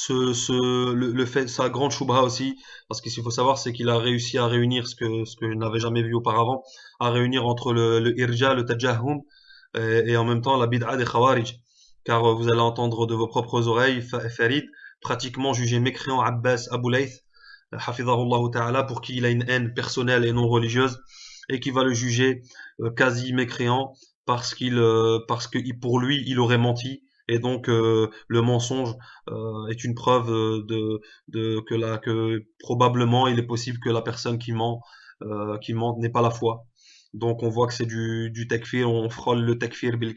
le fait, sa grande choubha aussi, parce que ce qu'il faut savoir, c'est qu'il a réussi à réunir ce que je n'avais jamais vu auparavant, à réunir entre le irja, le tajahhum, et en même temps la bid'a des khawarij. Car vous allez entendre de vos propres oreilles Farid pratiquement juger mécréant Abbas Abu Layth, hafidhahullah ta'ala, pour qui il a une haine personnelle et non religieuse, et qui va le juger quasi mécréant parce que pour lui il aurait menti. Et donc le mensonge est une preuve que probablement il est possible que la personne qui ment n'ait pas la foi. Donc on voit que c'est du takfir, on frôle le takfir bil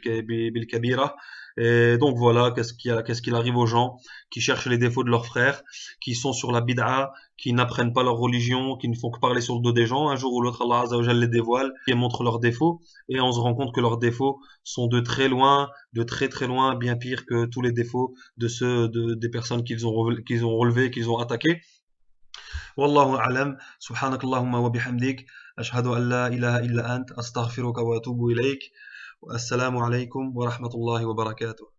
kabira. Et donc voilà, qu'est-ce qu'il arrive aux gens qui cherchent les défauts de leurs frères, qui sont sur la bid'a, qui n'apprennent pas leur religion, qui ne font que parler sur le dos des gens. Un jour ou l'autre, Allah Azza wa Jalla les dévoile et montre leurs défauts, et on se rend compte que leurs défauts sont de très très loin, bien pires que tous les défauts des personnes qu'ils ont relevées, qu'ils ont attaquées. والله أعلم سبحانك اللهم وبحمدك أشهد أن لا إله إلا أنت أستغفرك وأتوب إليك والسلام عليكم ورحمة الله وبركاته